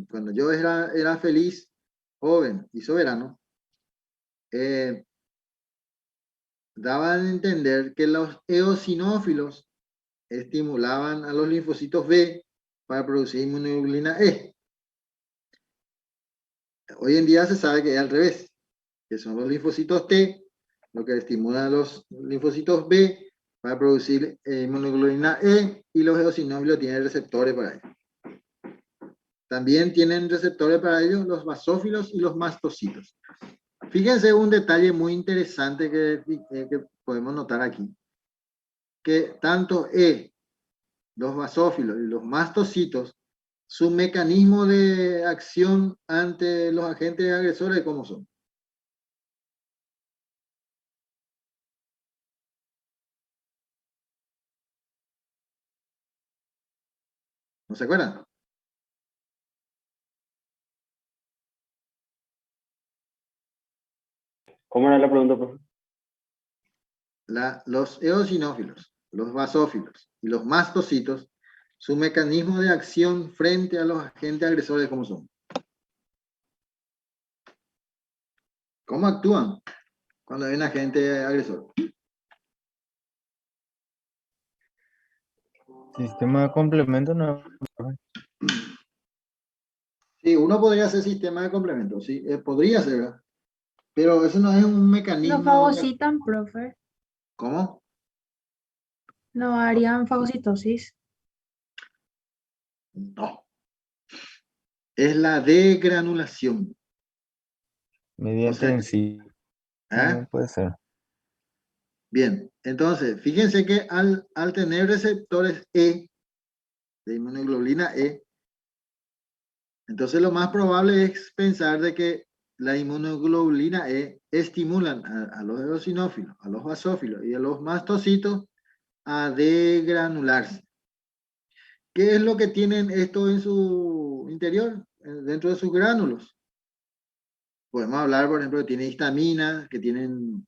Cuando yo era feliz, joven y soberano, daban a entender que los eosinófilos estimulaban a los linfocitos B para producir inmunoglobulina E. Hoy en día se sabe que es al revés, que son los linfocitos T lo que estimulan a los linfocitos B para producir inmunoglobulina E, y los eosinófilos tienen receptores para ello. También tienen receptores para ello los basófilos y los mastocitos. Fíjense un detalle muy interesante que podemos notar aquí, que tanto los basófilos y los mastocitos, su mecanismo de acción ante los agentes agresores, ¿cómo son? ¿No se acuerdan? ¿cómo era la pregunta, profe? Los eosinófilos, los basófilos y los mastocitos, su mecanismo de acción frente a los agentes agresores, ¿cómo son? ¿Cómo actúan cuando hay un agente agresor? Sistema de complemento no. Sí, uno podría hacer sistema de complemento, sí, podría ser, ¿verdad? Pero eso no es un Lo mecanismo. fagocitan, profe. ¿Cómo? No harían fagocitosis. No. Es la degranulación. O Mediante sea, enzima ¿eh? puede ser. Bien, entonces, fíjense que al tener receptores E, de inmunoglobulina E, entonces lo más probable es pensar de que la inmunoglobulina E estimulan a los eosinófilos, a los basófilos y a los mastocitos a degranularse. ¿Qué es lo que tienen esto en su interior, dentro de sus gránulos? Podemos hablar, por ejemplo, que tiene histamina, que tienen,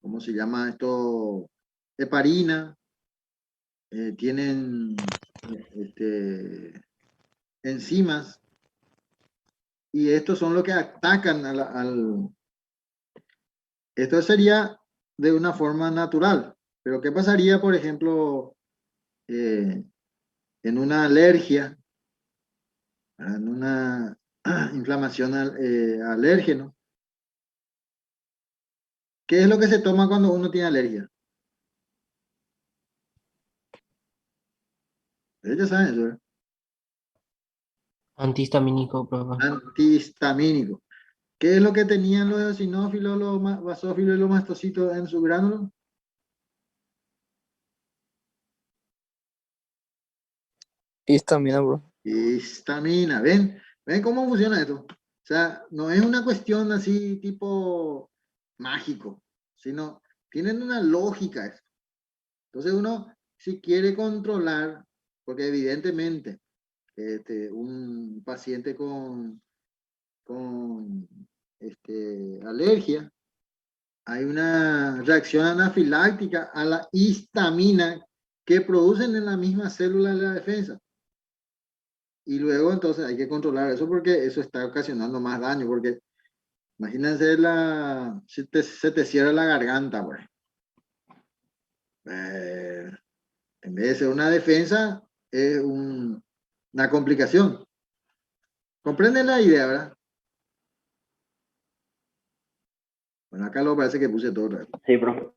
¿cómo se llama esto? Heparina, tienen enzimas, y estos son los que atacan Esto sería de una forma natural, pero ¿qué pasaría, por ejemplo, en una alergia, en una inflamación alérgeno? ¿Qué es lo que se toma cuando uno tiene alergia? Ellos saben eso, ¿verdad? Antihistamínico, profe. Antihistamínico. ¿Qué es lo que tenían los eosinófilos, los basófilos y los mastocitos en su gránulo? Histamina, bro. Histamina. ¿Ven? ¿Ven cómo funciona esto? O sea, no es una cuestión así tipo mágico, sino tienen una lógica esto. Entonces uno, si quiere controlar, porque evidentemente un paciente con alergia, hay una reacción anafiláctica a la histamina que producen en la misma célula de la defensa. Y luego entonces hay que controlar eso porque eso está ocasionando más daño, porque imagínense se te cierra la garganta, pues. En vez de ser una defensa, es una complicación. ¿Comprenden la idea, verdad? Bueno, acá lo parece que puse todo. Sí, profe.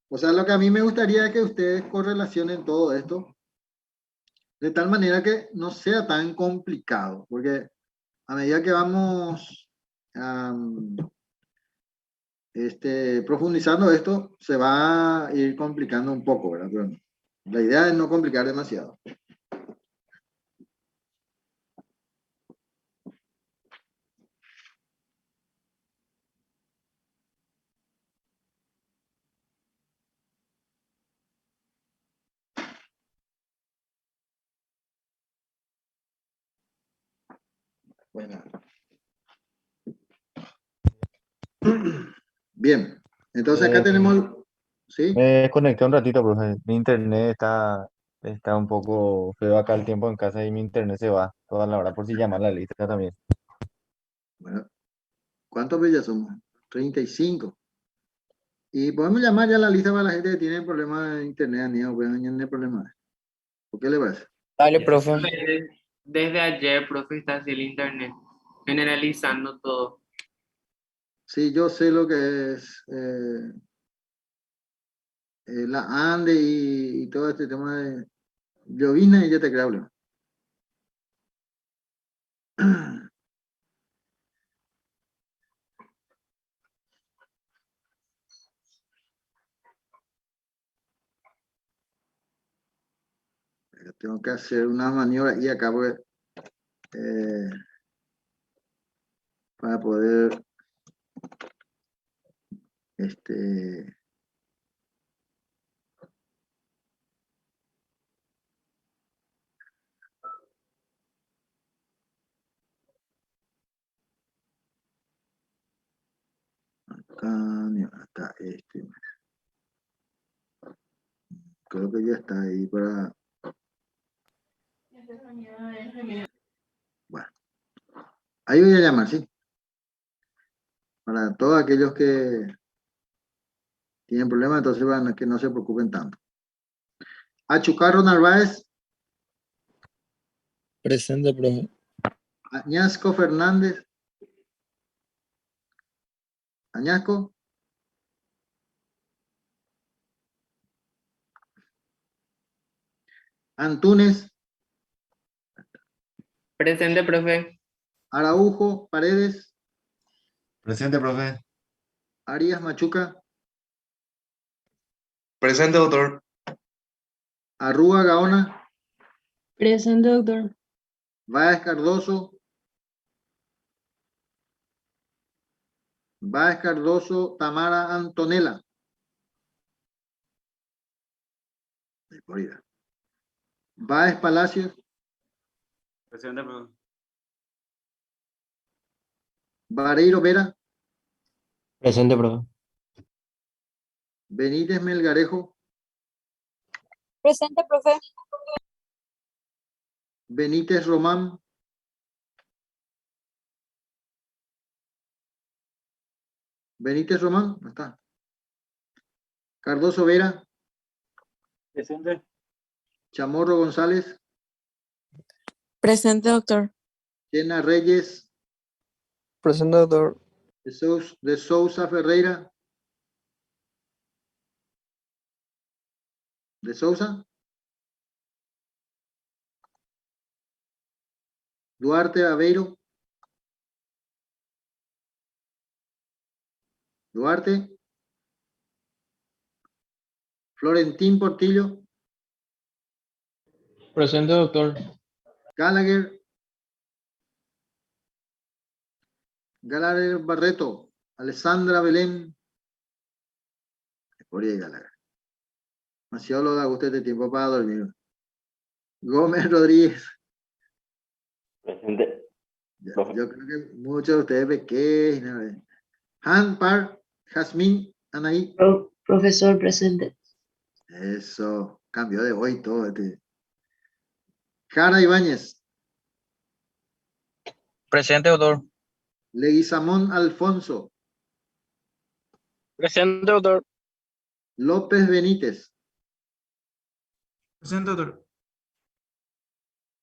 O sea, lo que a mí me gustaría es que ustedes correlacionen todo esto de tal manera que no sea tan complicado, porque a medida que vamos profundizando esto, se va a ir complicando un poco, ¿verdad? Pero la idea es no complicar demasiado. Bueno. Bien, entonces acá tenemos, ¿sí? Me desconecté un ratito, profe. Mi internet está un poco feo acá el tiempo en casa y mi internet se va toda la hora por si llama a la lista también. Bueno, ¿cuántos ya somos? 35. Y podemos llamar ya a la lista para la gente que tiene problemas de internet, ni no pueden tener problemas. ¿Por qué le parece? Dale, profe. Desde ayer, profe, está así el internet, generalizando todo. Sí, yo sé lo que es la ANDE y todo este tema de llovizna y ya te creo. Leo. Tengo que hacer una maniobra y acá porque, para poder este, acá este. Creo que ya está ahí para. Bueno, ahí voy a llamar, ¿sí? Para todos aquellos que tienen problemas, entonces van a que no se preocupen tanto. Achucarro Narváez, Presente, profe. Añasco Fernández, Añasco, Antunes, Presente, profe. Araujo, Paredes, Presente, profe. Arias Machuca, Presente, doctor. Arrúa Gaona, Presente, doctor. Báez Cardoso, Tamara Antonella. Báez Palacios, Presente, profe. Vareiro Vera, Presente, profe. Benítez Melgarejo, Presente, profe. Benítez Román, no está. Cardoso Vera, Presente. Chamorro González, Presente, doctor. Llena Reyes, Presente, doctor. de Sousa Ferreira, de Sousa, Duarte Aveiro, Duarte, Florentín Portillo, Presente, doctor. Gallagher Barreto, Alessandra Belén, por ahí Gallagher. Demasiado lo da usted de tiempo para dormir. Gómez Rodríguez. Presente. Yo creo que muchos de ustedes pequeños. Han Park, Jazmín, Anaí. Profesor, presente. Eso, cambio de hoy todo. Jara Ibáñez, Presente, doctor. Leguizamón Alfonso, Presente, doctor. López Benítez, Presente, doctor.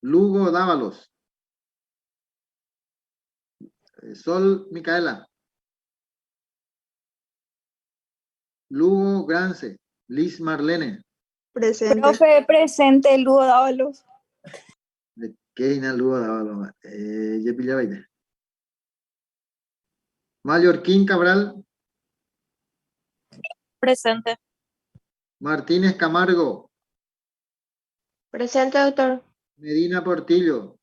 Lugo Dávalos, Sol Micaela, Lugo Grance, Liz Marlene. Presente. Profe, presente, Lugo Dávalos. ¿De qué es Lugo Dávalos? Ya pillaba ahí. Mallorquín Cabral, Presente. Martínez Camargo, Presente, doctor. Medina Portillo,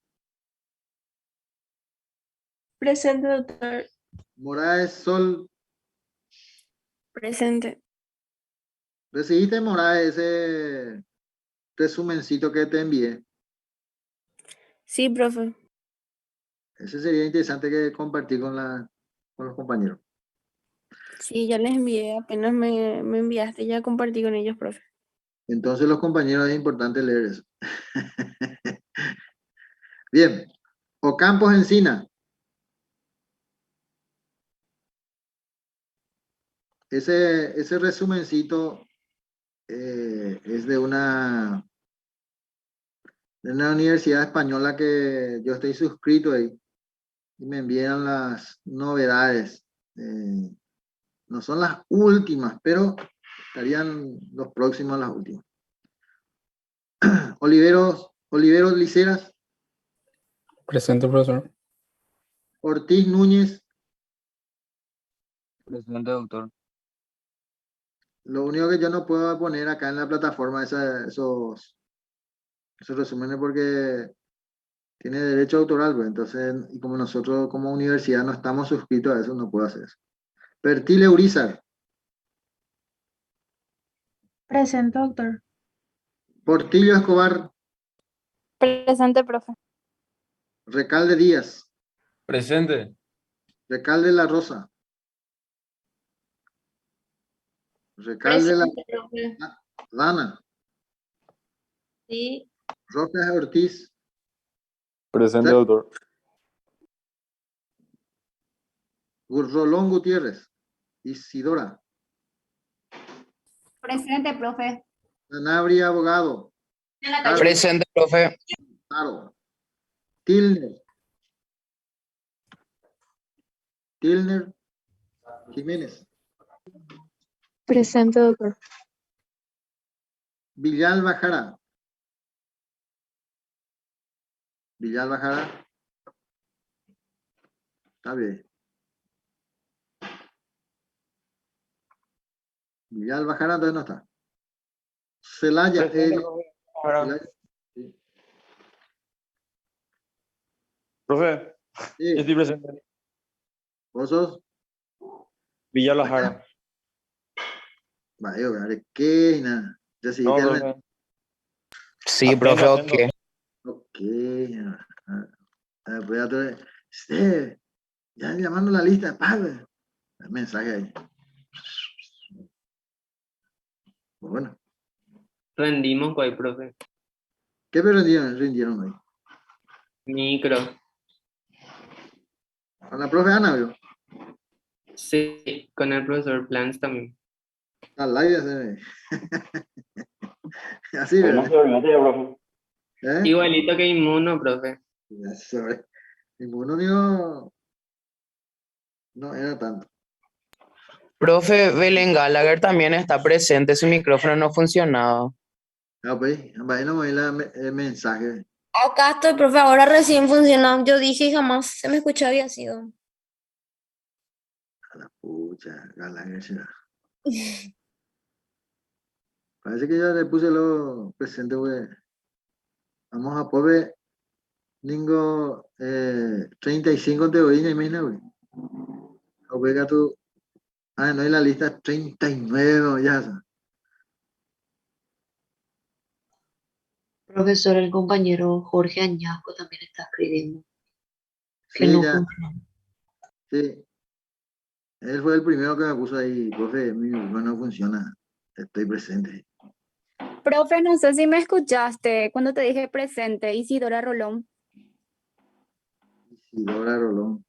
Presente, doctor. Moraes Sol. Presente. ¿Recibiste, Moraes, ese resumencito que te envié? Sí, profe. Ese sería interesante que compartir con los compañeros. Sí, ya les envié, apenas me enviaste, ya compartí con ellos, profe. Entonces los compañeros es importante leer eso. Bien. Ocampos Encina. Ese resumencito es de una universidad española que yo estoy suscrito ahí y me envían las novedades. No son las últimas, pero estarían los próximos a las últimas. Oliveros Liceras, Presente, profesor. Ortiz Núñez. Presente, doctor. Lo único que yo no puedo poner acá en la plataforma esos resúmenes porque tiene derecho autoral, pues. Entonces, y como nosotros como universidad no estamos suscritos a eso, no puedo hacer eso. Pertile Urizar, Presente, doctor. Portillo Escobar, Presente, profe. Recalde Díaz, Presente. Recalde La Rosa, Recalde Presente, profe. Dana, Sí. Rojas Ortiz, Presente, doctor. Rolón Gutiérrez, Isidora, Presente, profe. Sanabria Abogado, Presente, profe. Caro, Tilner Jiménez, Presente, doctor. Villalba Jara, está bien. Villalba Jara entonces no está. Celaya, Presente, profe. Ahora. sí. Profe, Sí, yo estoy presente. vos sos. Villalba Jara. Vaya, ¿de qué? Nada. Ya No, seguiste el... profe. Sí, Atento, profe, atento. ok. Ok. Pues ya llamando la lista. El mensaje ahí. Bueno. Rendimos hoy, profe. ¿Qué rindieron hoy? Micro. Con la profe Ana, ¿vio? Sí, con el profesor Plans también. La live se así, Hoy no ¿verdad? se olvide, profe. ¿Eh? Igualito que Inmuno, profe. Ya sobre. Inmunónimo no era tanto. Profe, Belén Gallagher también está presente, su micrófono no funcionaba. Ah, pues, ahí no me el mensaje. Acá estoy, profe, ahora recién funcionó. Yo dije y jamás se me escuchó, había sido. A la pucha, Gallagher será. Parece que ya le puse lo presente, güey. Vamos a poder Ningo 35 te voy, imagina, güey. O pega tú. Ah, no hay la lista 39, no, ya. Profesor, el compañero Jorge Añasco también está escribiendo. Que Sí, no ya, funciona. sí. Él fue el primero que me puso ahí, profe, mi micrófono no funciona. Estoy presente. Profe, no sé si me escuchaste cuando te dije presente, Isidora Rolón. Isidora Rolón.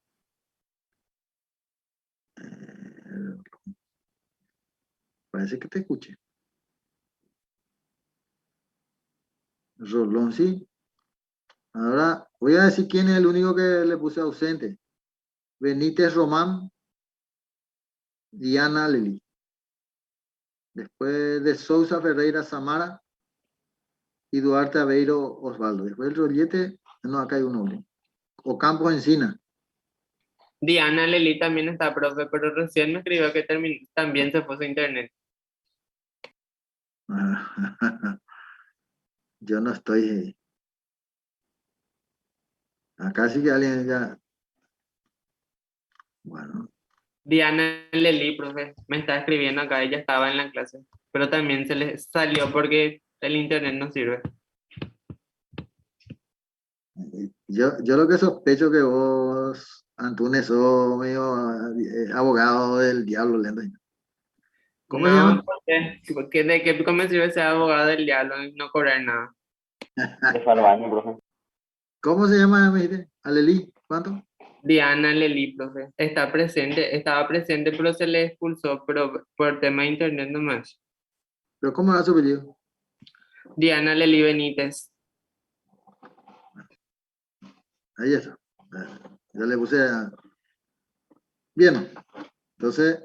Parece que te escuché. Rolón, sí. Ahora voy a decir quién es el único que le puse ausente. Benítez Román, Diana Lely. Después de Sousa Ferreira Samara y Duarte Aveiro Osvaldo. Después del rollete, no, acá hay uno. Ocampos Encina. Diana Lely también está, profe, pero recién me escribió que también se fue su internet. Yo no estoy. Acá sí que alguien ya. Bueno, Diana Lely, profe, me está escribiendo acá, ella estaba en la clase, pero también se le salió porque el internet no sirve. Yo lo que sospecho que vos, Antunes, sos medio abogado del diablo, lento. ¿Cómo se llama? No, porque ¿de qué me sirve ser abogado del diablo y no cobrar nada? Se fue al baño, profe. ¿Cómo se llama, me dijiste? Alelí, ¿cuánto? Diana Lely, profe. Estaba presente, pero se le expulsó por tema de internet nomás. ¿Pero cómo era su apellido? Diana Lely Benítez. Ahí está. Ya le puse a... Bien, entonces,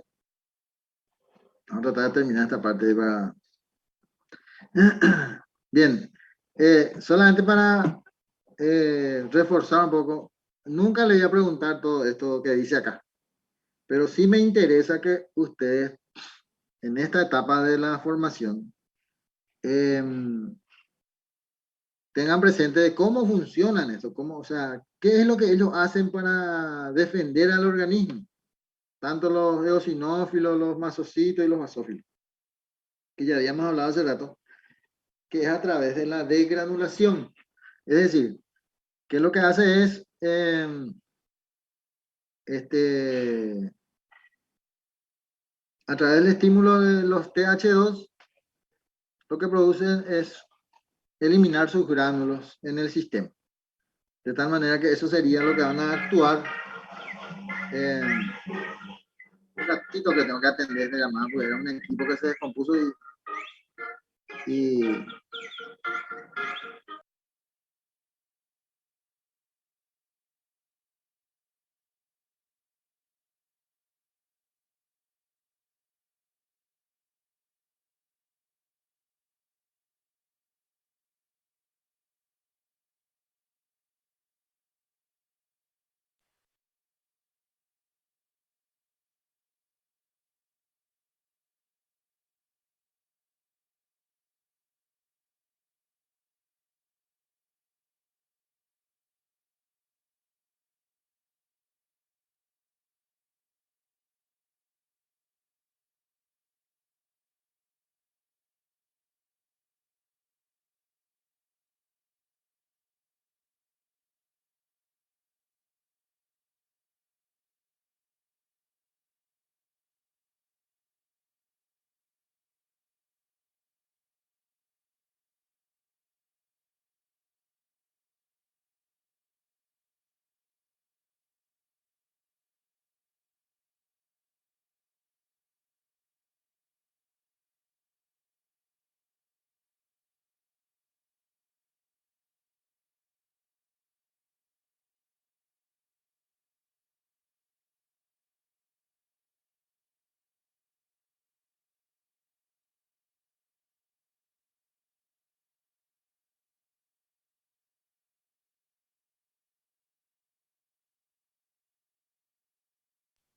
vamos a tratar de terminar esta parte para... Bien, solamente para reforzar un poco, nunca le voy a preguntar todo esto que dice acá, pero sí me interesa que ustedes en esta etapa de la formación tengan presente de cómo funcionan eso, cómo, o sea, qué es lo que ellos hacen para defender al organismo, tanto los eosinófilos, los masocitos y los basófilos, que ya habíamos hablado hace rato, que es a través de la degranulación. Es decir, que lo que hace es a través del estímulo de los TH2, lo que producen es eliminar sus gránulos en el sistema. De tal manera que eso sería lo que van a actuar. Un ratito que tengo que atender esta llamada, porque era un equipo que se descompuso y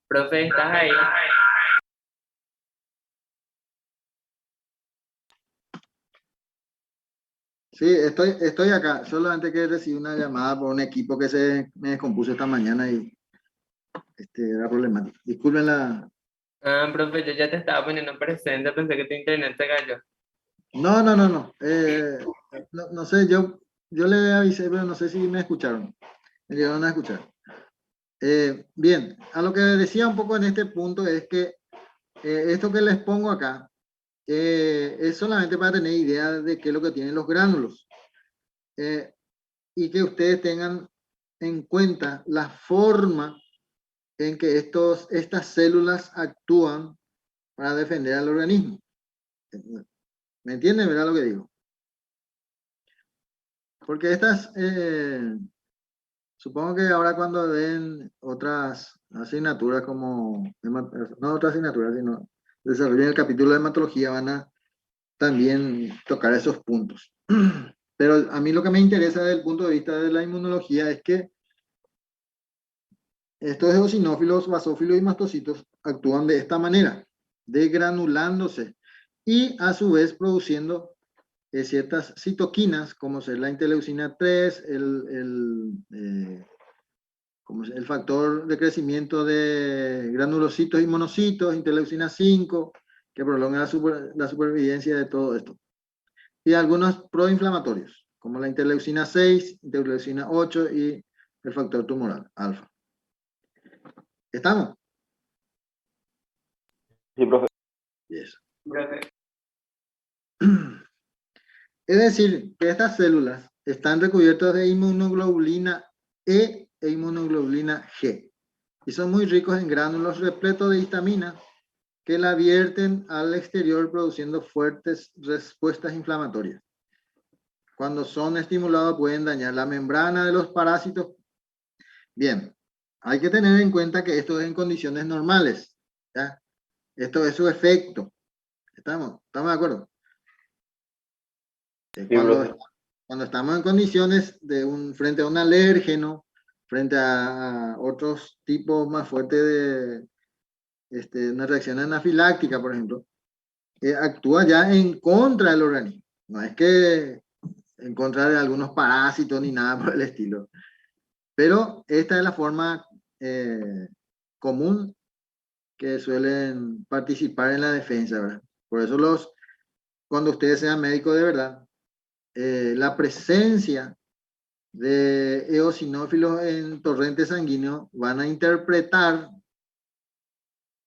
Profe, ¿estás ahí? sí, estoy acá. Solamente que recibí una llamada por un equipo que se me descompuso esta mañana y era problemático. Disculpen la... Ah, profe, yo ya te estaba poniendo presente, pensé que tu internet se cayó. No. No sé, yo le avisé, pero no sé si me escucharon. Me llegaron a escuchar. Bien, a lo que decía un poco en este punto es que esto que les pongo acá es solamente para tener idea de qué es lo que tienen los gránulos y que ustedes tengan en cuenta la forma en que estas células actúan para defender al organismo. ¿Me entienden, verdad lo que digo? Porque estas, supongo que ahora cuando den otras asignaturas como, no otras asignaturas, sino desarrollen el capítulo de hematología, van a también tocar esos puntos. Pero a mí lo que me interesa desde el punto de vista de la inmunología es que estos eosinófilos, basófilos y mastocitos actúan de esta manera, degranulándose y a su vez produciendo ciertas citoquinas, como es la interleucina 3, el factor de crecimiento de granulocitos y monocitos, interleucina 5, que prolonga la supervivencia de todo esto. Y algunos proinflamatorios. como la interleucina 6, interleucina 8 y el factor tumoral, alfa. ¿Estamos? Sí, profe. Yes. Profe, Es decir, que estas células están recubiertas de inmunoglobulina E e inmunoglobulina G. Y son muy ricos en gránulos repletos de histamina que la vierten al exterior produciendo fuertes respuestas inflamatorias. Cuando son estimulados pueden dañar la membrana de los parásitos. Bien, hay que tener en cuenta que esto es en condiciones normales. ¿Ya? Esto es su efecto. ¿Estamos de acuerdo? Sí, profe. Cuando estamos en condiciones frente a un alérgeno, frente a otros tipos más fuertes de una reacción anafiláctica, por ejemplo, actúa ya en contra del organismo. No es que en contra de algunos parásitos ni nada por el estilo. Pero esta es la forma común que suelen participar en la defensa, ¿verdad? Por eso cuando ustedes sean médicos de verdad, la presencia de eosinófilos en torrente sanguíneo van a interpretar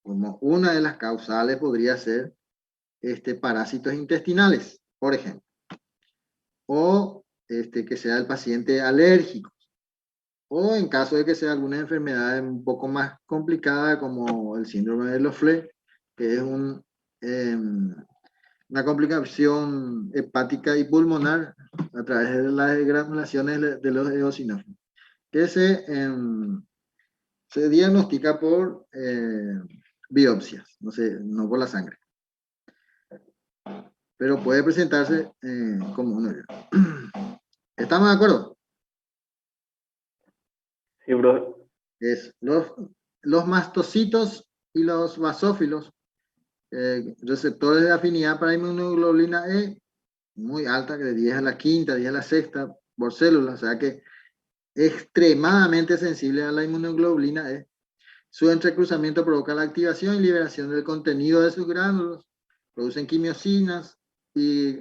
como una de las causales podría ser parásitos intestinales, por ejemplo, o que sea el paciente alérgico, o en caso de que sea alguna enfermedad un poco más complicada como el síndrome de Lofle, que es una complicación hepática y pulmonar a través de las granulaciones de los eosinófilos, que se diagnostica por biopsias, no por la sangre. Pero puede presentarse como uno. ¿Estamos de acuerdo? Sí, profe. Los mastocitos y los basófilos, receptores de afinidad para inmunoglobulina E, muy alta, que de 10 a la quinta, 10 a la sexta por célula, o sea que extremadamente sensible a la inmunoglobulina E. Su entrecruzamiento provoca la activación y liberación del contenido de sus gránulos, producen quimiosinas y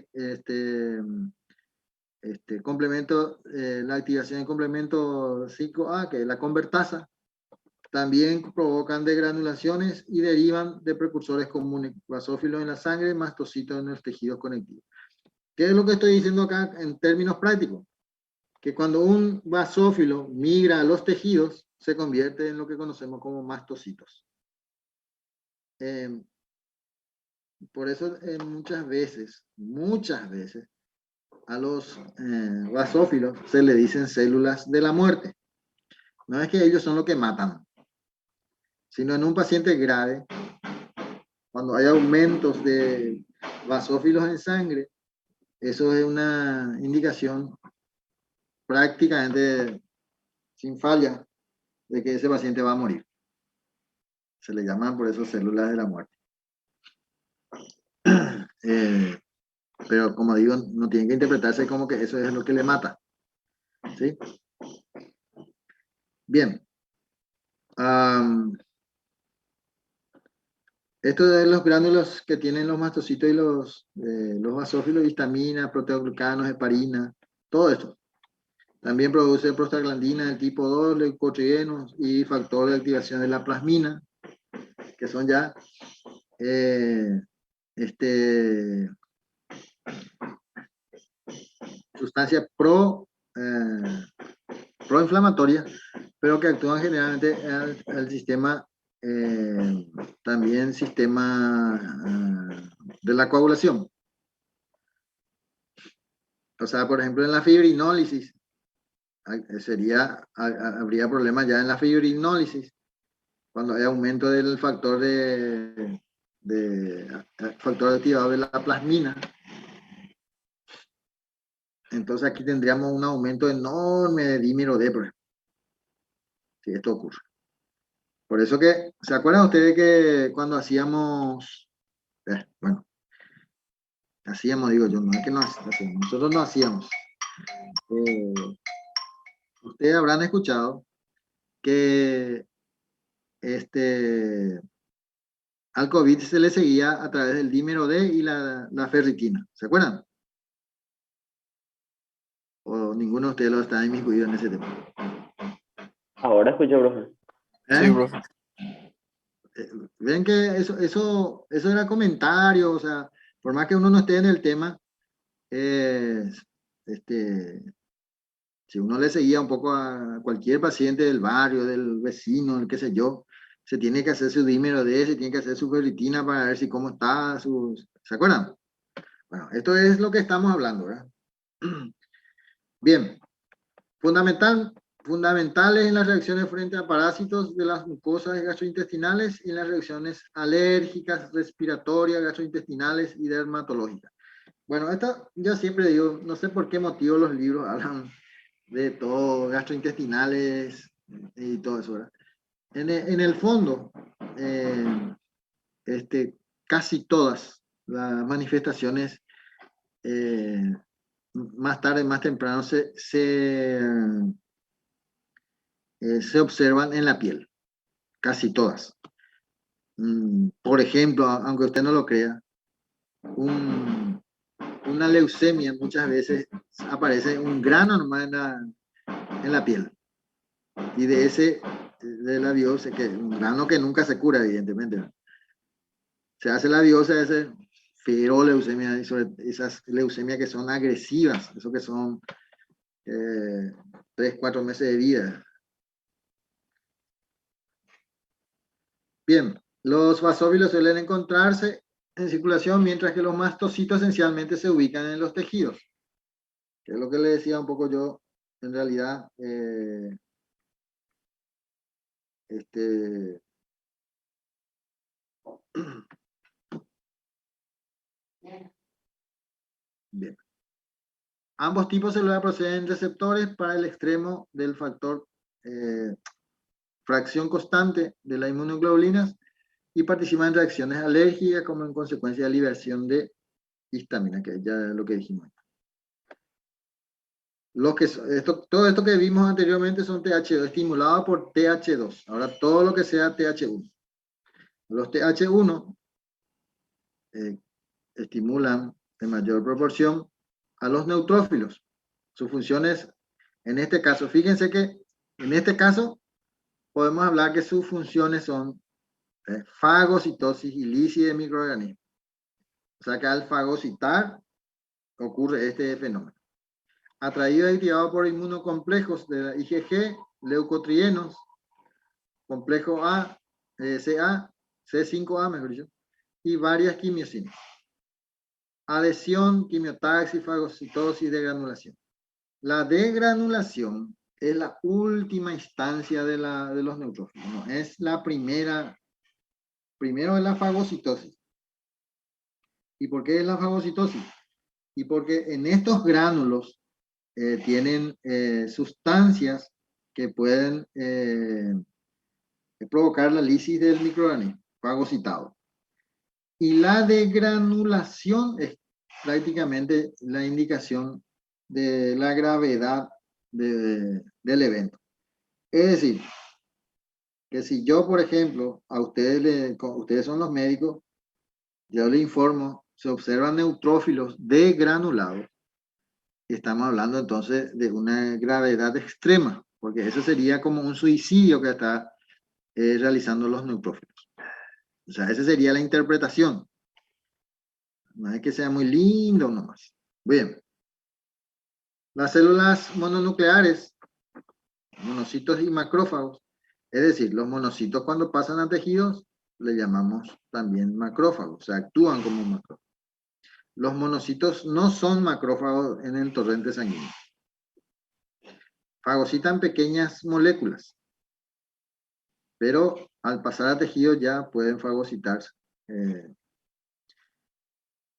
la activación de complemento 5A, que es la convertasa, también provocan degranulaciones y derivan de precursores comunes, basófilos en la sangre, mastocitos en los tejidos conectivos. ¿Qué es lo que estoy diciendo acá en términos prácticos? Que cuando un basófilo migra a los tejidos, se convierte en lo que conocemos como mastocitos. Por eso muchas veces, a los basófilos se le dicen células de la muerte. No es que ellos son los que matan, sino en un paciente grave, cuando hay aumentos de basófilos en sangre, eso es una indicación prácticamente sin falla de que ese paciente va a morir. Se le llaman por eso células de la muerte. Pero como digo, no tienen que interpretarse como que eso es lo que le mata. ¿Sí? Bien. Esto de los gránulos que tienen los mastocitos y los basófilos, histamina, proteoglucanos, heparina, todo esto. También produce prostaglandina del tipo 2, leucotrienos y factor de activación de la plasmina, que son ya sustancias proinflamatorias, pero que actúan generalmente al sistema, también sistema de la coagulación. O sea, por ejemplo, en la fibrinólisis, habría problemas ya en la fibrinólisis, cuando hay aumento del factor factor activador de la plasmina. Entonces aquí tendríamos un aumento enorme de dímero D, por ejemplo, si esto ocurre. Por eso que, ¿se acuerdan ustedes que cuando hacíamos, digo yo, no es que no hacíamos, nosotros no hacíamos. Ustedes habrán escuchado que al COVID se le seguía a través del dímero D y la ferritina. ¿Se acuerdan? ¿O ninguno de ustedes lo está inmiscuido en ese tema? Ahora escucho, profe. Sí, ¿Eh? profe. Ven que eso era comentario, o sea, por más que uno no esté en el tema, si uno le seguía un poco a cualquier paciente del barrio, del vecino, el qué sé yo, se tiene que hacer su dímero de ese, tiene que hacer su ferritina para ver si cómo está, ¿se acuerdan? Bueno, esto es lo que estamos hablando, ¿verdad? Bien, fundamentales en las reacciones frente a parásitos de las mucosas gastrointestinales y en las reacciones alérgicas, respiratorias, gastrointestinales y dermatológicas. Bueno, esto yo siempre digo, no sé por qué motivo los libros hablan de todo, gastrointestinales y todo eso, ¿verdad? En el fondo, casi todas las manifestaciones más tarde, más temprano, se observan en la piel, casi todas. Por ejemplo, aunque usted no lo crea, una leucemia muchas veces aparece un grano nomás en la piel. Y de la biopsia, que un grano que nunca se cura, evidentemente. Se hace la biopsia de ese feroleucemia, y sobre esas leucemias que son agresivas, eso que son 3, 4 meses de vida. Bien, los basófilos suelen encontrarse en circulación, mientras que los mastocitos esencialmente se ubican en los tejidos. Que es lo que le decía un poco yo, en realidad, bien. Ambos tipos de células proceden receptores para el extremo del factor fracción constante de las inmunoglobulinas y participan en reacciones alérgicas como en consecuencia de liberación de histamina, que ya es lo que dijimos. Todo esto que vimos anteriormente son TH2, estimulados por TH2. Ahora todo lo que sea TH1. Los TH1 estimulan en mayor proporción a los neutrófilos. Sus funciones, en este caso, fíjense que en este caso podemos hablar que sus funciones son fagocitosis y lisis de microorganismos. O sea que al fagocitar ocurre este fenómeno. Atraído y activado por inmunocomplejos de la IgG, leucotrienos, complejo A, CA, C5A, mejor dicho, y varias quimiosinas. Adhesión, quimiotaxis, fagocitosis, degranulación. La degranulación es la última instancia de los neutrófilos, ¿no? Es la primera. Primero es la fagocitosis. ¿Y por qué es la fagocitosis? Y porque en estos gránulos tienen sustancias que pueden provocar la lisis del microorganismo fagocitado. Y la degranulación es prácticamente la indicación de la gravedad del evento. Es decir, que si yo, por ejemplo, a ustedes, ustedes son los médicos, yo les informo, se observan neutrófilos degranulados, estamos hablando entonces de una gravedad extrema, porque eso sería como un suicidio que está realizando los neutrófilos. O sea, esa sería la interpretación. No es que sea muy lindo nomás. Bien. Las células mononucleares, monocitos y macrófagos, es decir, los monocitos cuando pasan a tejidos, le llamamos también macrófagos, o sea, actúan como macrófagos. Los monocitos no son macrófagos en el torrente sanguíneo. Fagocitan pequeñas moléculas, pero al pasar a tejido ya pueden fagocitarse.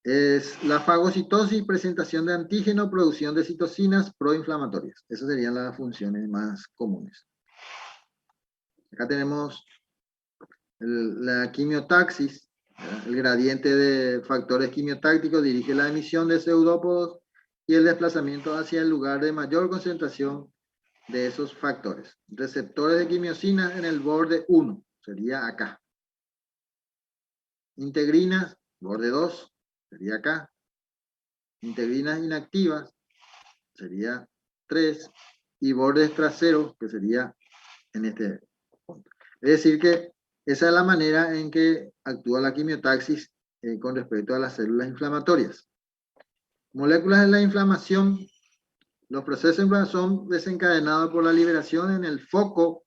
Es la fagocitosis, presentación de antígeno, producción de citocinas proinflamatorias. Esas serían las funciones más comunes. Acá tenemos la quimiotaxis. El gradiente de factores quimiotácticos dirige la emisión de pseudópodos y el desplazamiento hacia el lugar de mayor concentración de esos factores. Receptores de quimiosinas en el borde 1, sería acá. Integrinas, borde 2, sería acá. Integrinas inactivas, sería 3 y bordes traseros, que sería en este punto. Es decir que esa es la manera en que actúa la quimiotaxis con respecto a las células inflamatorias. Moléculas de la inflamación. Los procesos de inflamación son desencadenados por la liberación en el foco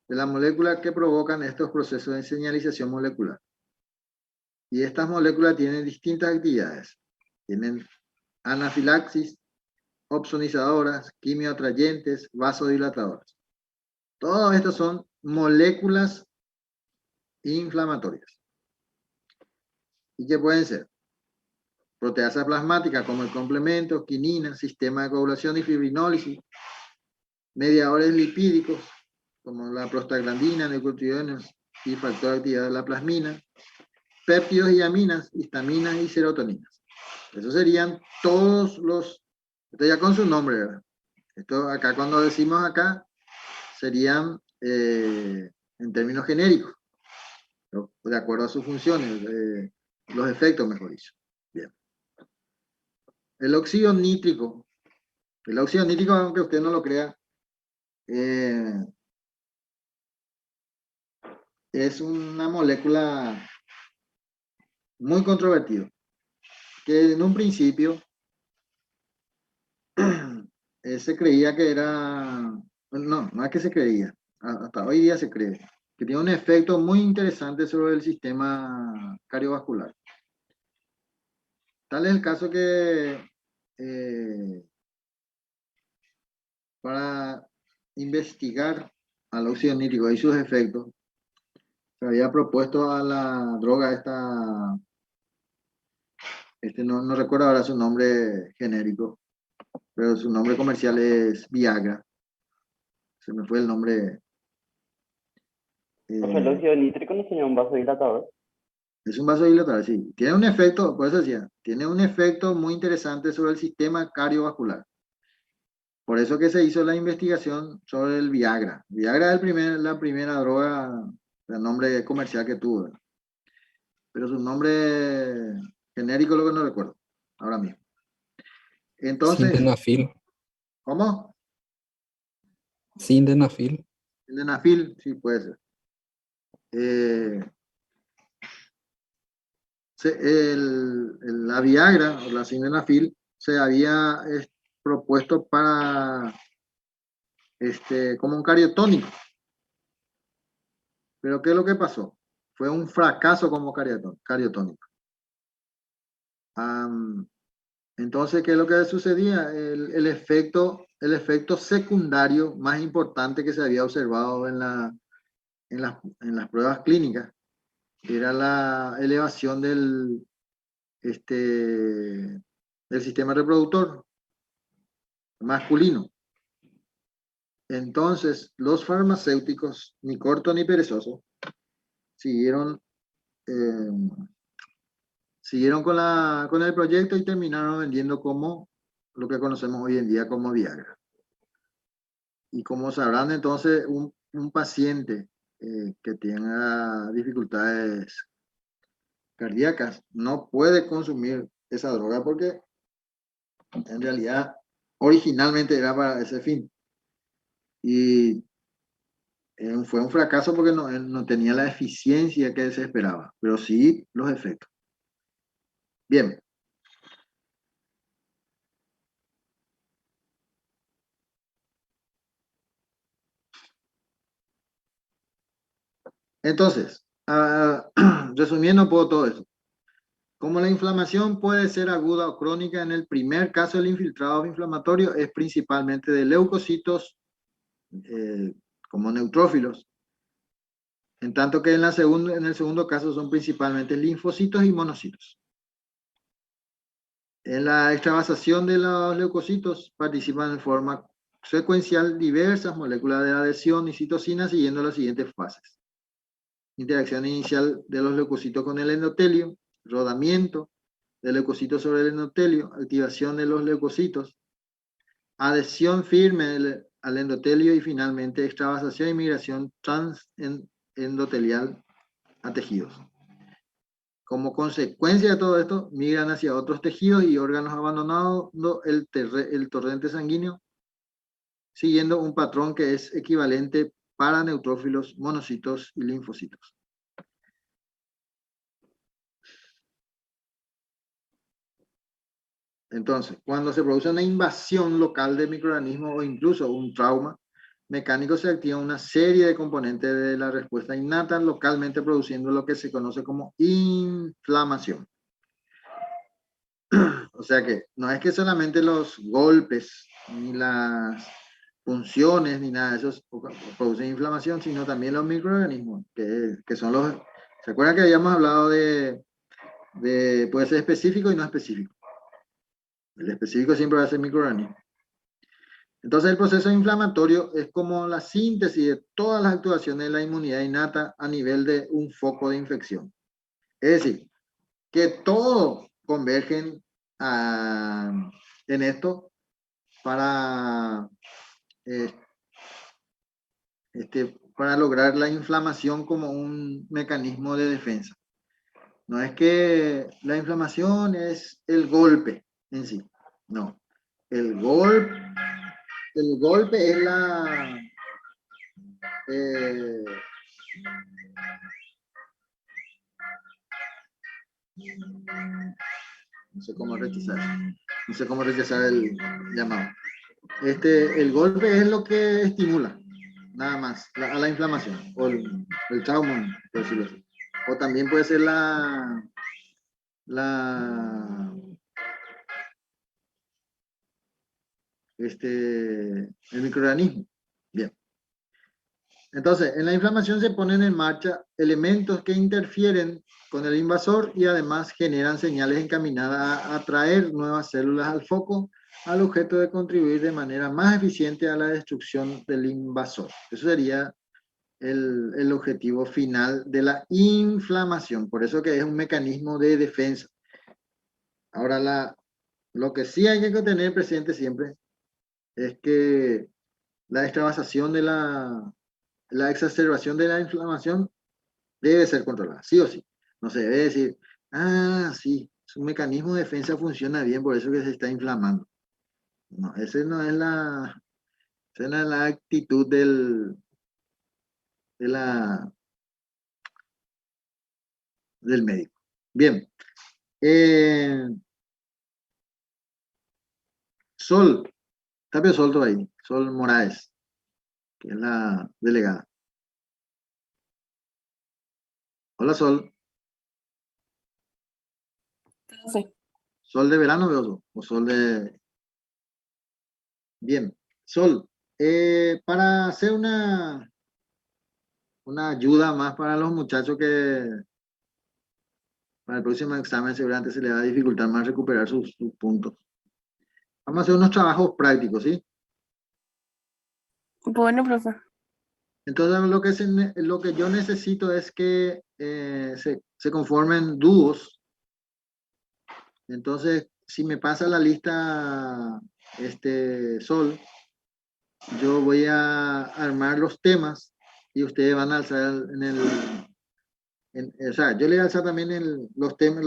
de la molécula que provocan estos procesos de señalización molecular. Y estas moléculas tienen distintas actividades. Tienen anafilaxis, opsonizadoras, quimioatrayentes, vasodilatadoras. Todos estos son moléculas inflamatorias. ¿Y qué pueden ser? Proteasas plasmáticas como el complemento, quinina, sistema de coagulación y fibrinólisis, mediadores lipídicos como la prostaglandina, neurotiroides y factor de actividad de la plasmina, péptidos y aminas, histaminas y serotoninas. Esos serían todos los, esto ya con su nombre, ¿verdad? Esto acá cuando decimos acá, serían en términos genéricos, ¿no? De acuerdo a sus funciones, los efectos, mejor dicho. Bien. El óxido nítrico, aunque usted no lo crea, es una molécula muy controvertida, que en un principio se creía que era, no es que se creía, hasta hoy día se cree, que tiene un efecto muy interesante sobre el sistema cardiovascular. Tal es el caso que para investigar al óxido nítrico y sus efectos, se había propuesto a la droga esta, no recuerdo ahora su nombre genérico, pero su nombre comercial es Viagra. Se me fue el nombre. ¿El óxido nítrico no sería un vasodilatador? Es un vasodilatador, sí. Tiene un efecto, por eso decía, tiene un efecto muy interesante sobre el sistema cardiovascular. Por eso que se hizo la investigación sobre el Viagra. Viagra es la primera droga, el nombre comercial que tuvo. Pero su nombre genérico lo que no recuerdo ahora mismo. Entonces, Sildenafil. ¿cómo? Sildenafil. Sildenafil, sí puede ser. La Viagra o la sildenafil se había propuesto para como un cariotónico. Pero ¿qué es lo que pasó? Fue un fracaso como cariotónico. Entonces, ¿qué es lo que sucedía? El efecto secundario más importante que se había observado en las pruebas clínicas era la elevación del sistema reproductor masculino. Entonces, los farmacéuticos, ni corto ni perezoso, siguieron con el proyecto y terminaron vendiendo como lo que conocemos hoy en día como Viagra. Y como sabrán, entonces, un paciente que tenga dificultades cardíacas no puede consumir esa droga porque en realidad originalmente era para ese fin. Y fue un fracaso porque no tenía la eficiencia que se esperaba, pero sí los efectos. Bien. Entonces, resumiendo un poco todo eso. Como la inflamación puede ser aguda o crónica, en el primer caso el infiltrado inflamatorio es principalmente de leucocitos como neutrófilos, en tanto que en el segundo caso son principalmente linfocitos y monocitos. En la extravasación de los leucocitos participan en forma secuencial diversas moléculas de adhesión y citocinas siguiendo las siguientes fases. Interacción inicial de los leucocitos con el endotelio, rodamiento del leucocito sobre el endotelio, activación de los leucocitos, adhesión firme al endotelio y finalmente extravasación y migración transendotelial a tejidos. Como consecuencia de todo esto, migran hacia otros tejidos y órganos abandonando el torrente sanguíneo siguiendo un patrón que es equivalente para neutrófilos, monocitos y linfocitos. Entonces, cuando se produce una invasión local de microorganismos o incluso un trauma mecánico, se activa una serie de componentes de la respuesta innata localmente produciendo lo que se conoce como inflamación. O sea que no es que solamente los golpes ni las funciones ni nada de eso producen inflamación, sino también los microorganismos, que son los... ¿Se acuerdan que habíamos hablado puede ser específico y no específico? El específico siempre va a ser microorganismo. Entonces el proceso inflamatorio es como la síntesis de todas las actuaciones de la inmunidad innata a nivel de un foco de infección. Es decir, que todos convergen en esto para, para lograr la inflamación como un mecanismo de defensa. No es que la inflamación es el golpe en sí, no. El golpe es no sé cómo rechazar el llamado. El golpe es lo que estimula, nada más, a la inflamación, o el trauma, por decirlo así. O también puede ser el microorganismo. Bien. Entonces, en la inflamación se ponen en marcha elementos que interfieren con el invasor y además generan señales encaminadas a atraer nuevas células al foco al objeto de contribuir de manera más eficiente a la destrucción del invasor. Eso sería el objetivo final de la inflamación. Por eso que es un mecanismo de defensa. Ahora, lo que sí hay que tener presente siempre es que la extravasación de la exacerbación de la inflamación debe ser controlada, sí o sí. No se debe decir, sí, su mecanismo de defensa funciona bien, por eso que se está inflamando. No, esa no es la actitud del médico. Bien. Sol, Tapio Sol ahí, Sol Moraes, que es la delegada. Hola, Sol. Sí. ¿Sol de verano veo o sol de...? Bien. Sol, para hacer una ayuda más para los muchachos que para el próximo examen seguramente se les va a dificultar más recuperar sus puntos. Vamos a hacer unos trabajos prácticos, ¿sí? Bueno, profe. Entonces lo que yo necesito es que se conformen dúos. Entonces, si me pasa la lista Sol, yo voy a armar los temas y ustedes van a alzar o sea, yo le voy a alzar también los temas,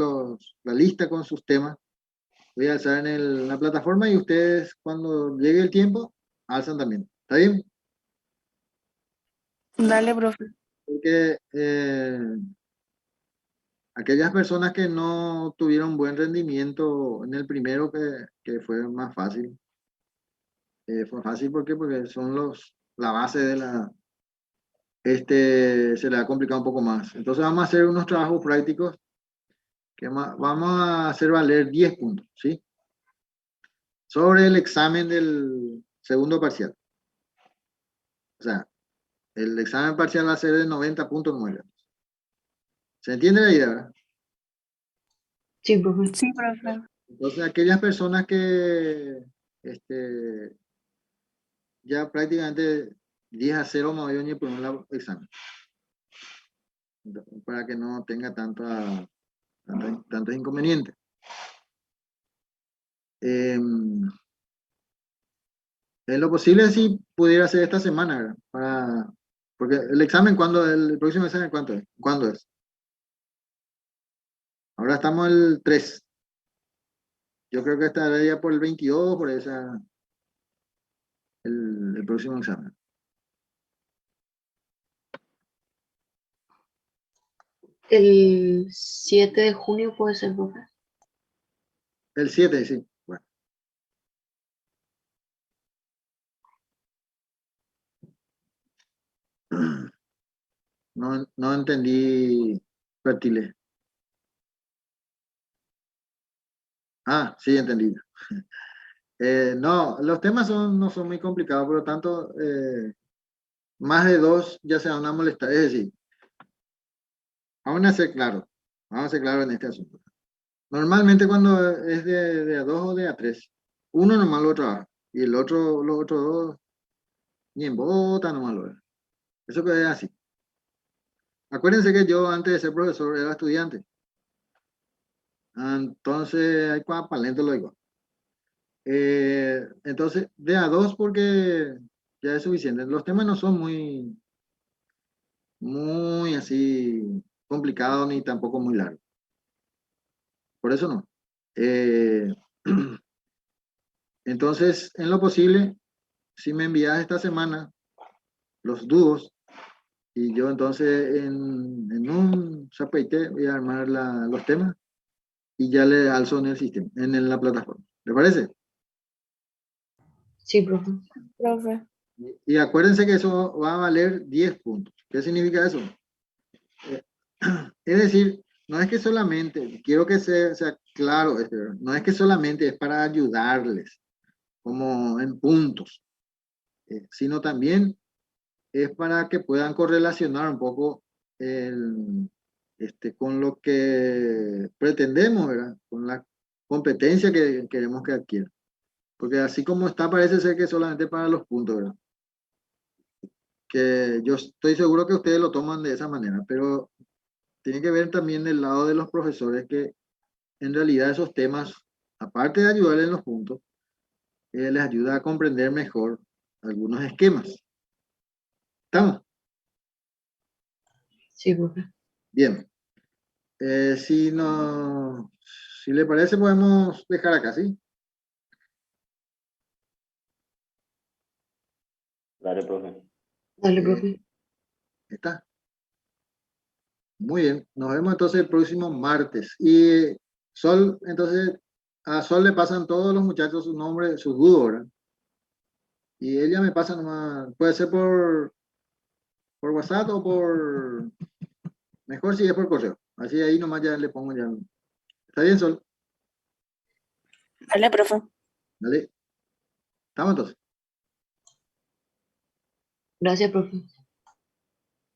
la lista con sus temas. Voy a alzar en la plataforma y ustedes cuando llegue el tiempo, alzan también. ¿Está bien? Dale, profe. Porque aquellas personas que no tuvieron buen rendimiento en el primero, que fue más fácil. Fue fácil porque son la base de se le ha complicado un poco más. Entonces vamos a hacer unos trabajos prácticos que vamos a hacer valer 10 puntos, ¿sí? Sobre el examen del segundo parcial. O sea, el examen parcial va a ser de 90.9. ¿Se entiende la idea, verdad? Sí, profe. Sí, profe. Entonces, aquellas personas que ya prácticamente 10-0 movió por un examen. Para que no tenga tantos inconvenientes. En lo posible si pudiera ser esta semana, ¿verdad? Porque el examen, el próximo examen, ¿cuándo es? Ahora estamos el 3. Yo creo que estaría por el 22, por esa. el próximo examen. El 7 de junio puede ser, profe. El 7, sí. Bueno. No entendí, Fertile. Ah, sí, entendí. No, los temas no son muy complicados, por lo tanto, más de dos ya se van a molestar. Es decir, vamos a ser claros, en este asunto. Normalmente cuando es de a dos o de a tres, uno nomás lo trabaja y los otros dos ni en bota nomás lo ven. Eso que es así. Acuérdense que yo antes de ser profesor era estudiante. Entonces, hay lento lo digo. Entonces, de a dos porque ya es suficiente. Los temas no son muy así complicados ni tampoco muy largos. Por eso no. Entonces, en lo posible, si me envías esta semana los dúos, y yo entonces en un zapeite voy a armar los temas y ya le alzo en el sistema, en la plataforma. ¿Le parece? Sí, profe. Profe. Y acuérdense que eso va a valer 10 puntos. ¿Qué significa eso? Es decir, no es que solamente, quiero que sea claro, no es que solamente es para ayudarles, como en puntos, sino también es para que puedan correlacionar un poco con lo que pretendemos, ¿verdad? Con la competencia que queremos que adquieran. Porque así como está, parece ser que solamente para los puntos, ¿verdad? Que yo estoy seguro que ustedes lo toman de esa manera, pero tiene que ver también del lado de los profesores que en realidad esos temas, aparte de ayudarles en los puntos, les ayuda a comprender mejor algunos esquemas. ¿Estamos? Sí, profe. Bien. Si no, si le parece, podemos dejar acá, ¿sí? Dale, profe. Dale, Eh, profe. Está. Muy bien. Nos vemos entonces el próximo martes. Y Sol, entonces, a Sol le pasan todos los muchachos su nombre, sus dudas, ¿verdad? Y ella me pasa nomás, puede ser por WhatsApp o mejor si es por correo. Así ahí nomás ya le pongo ya. ¿Está bien, Sol? Vale, profe. ¿Vale? ¿Estamos entonces? Gracias, profe.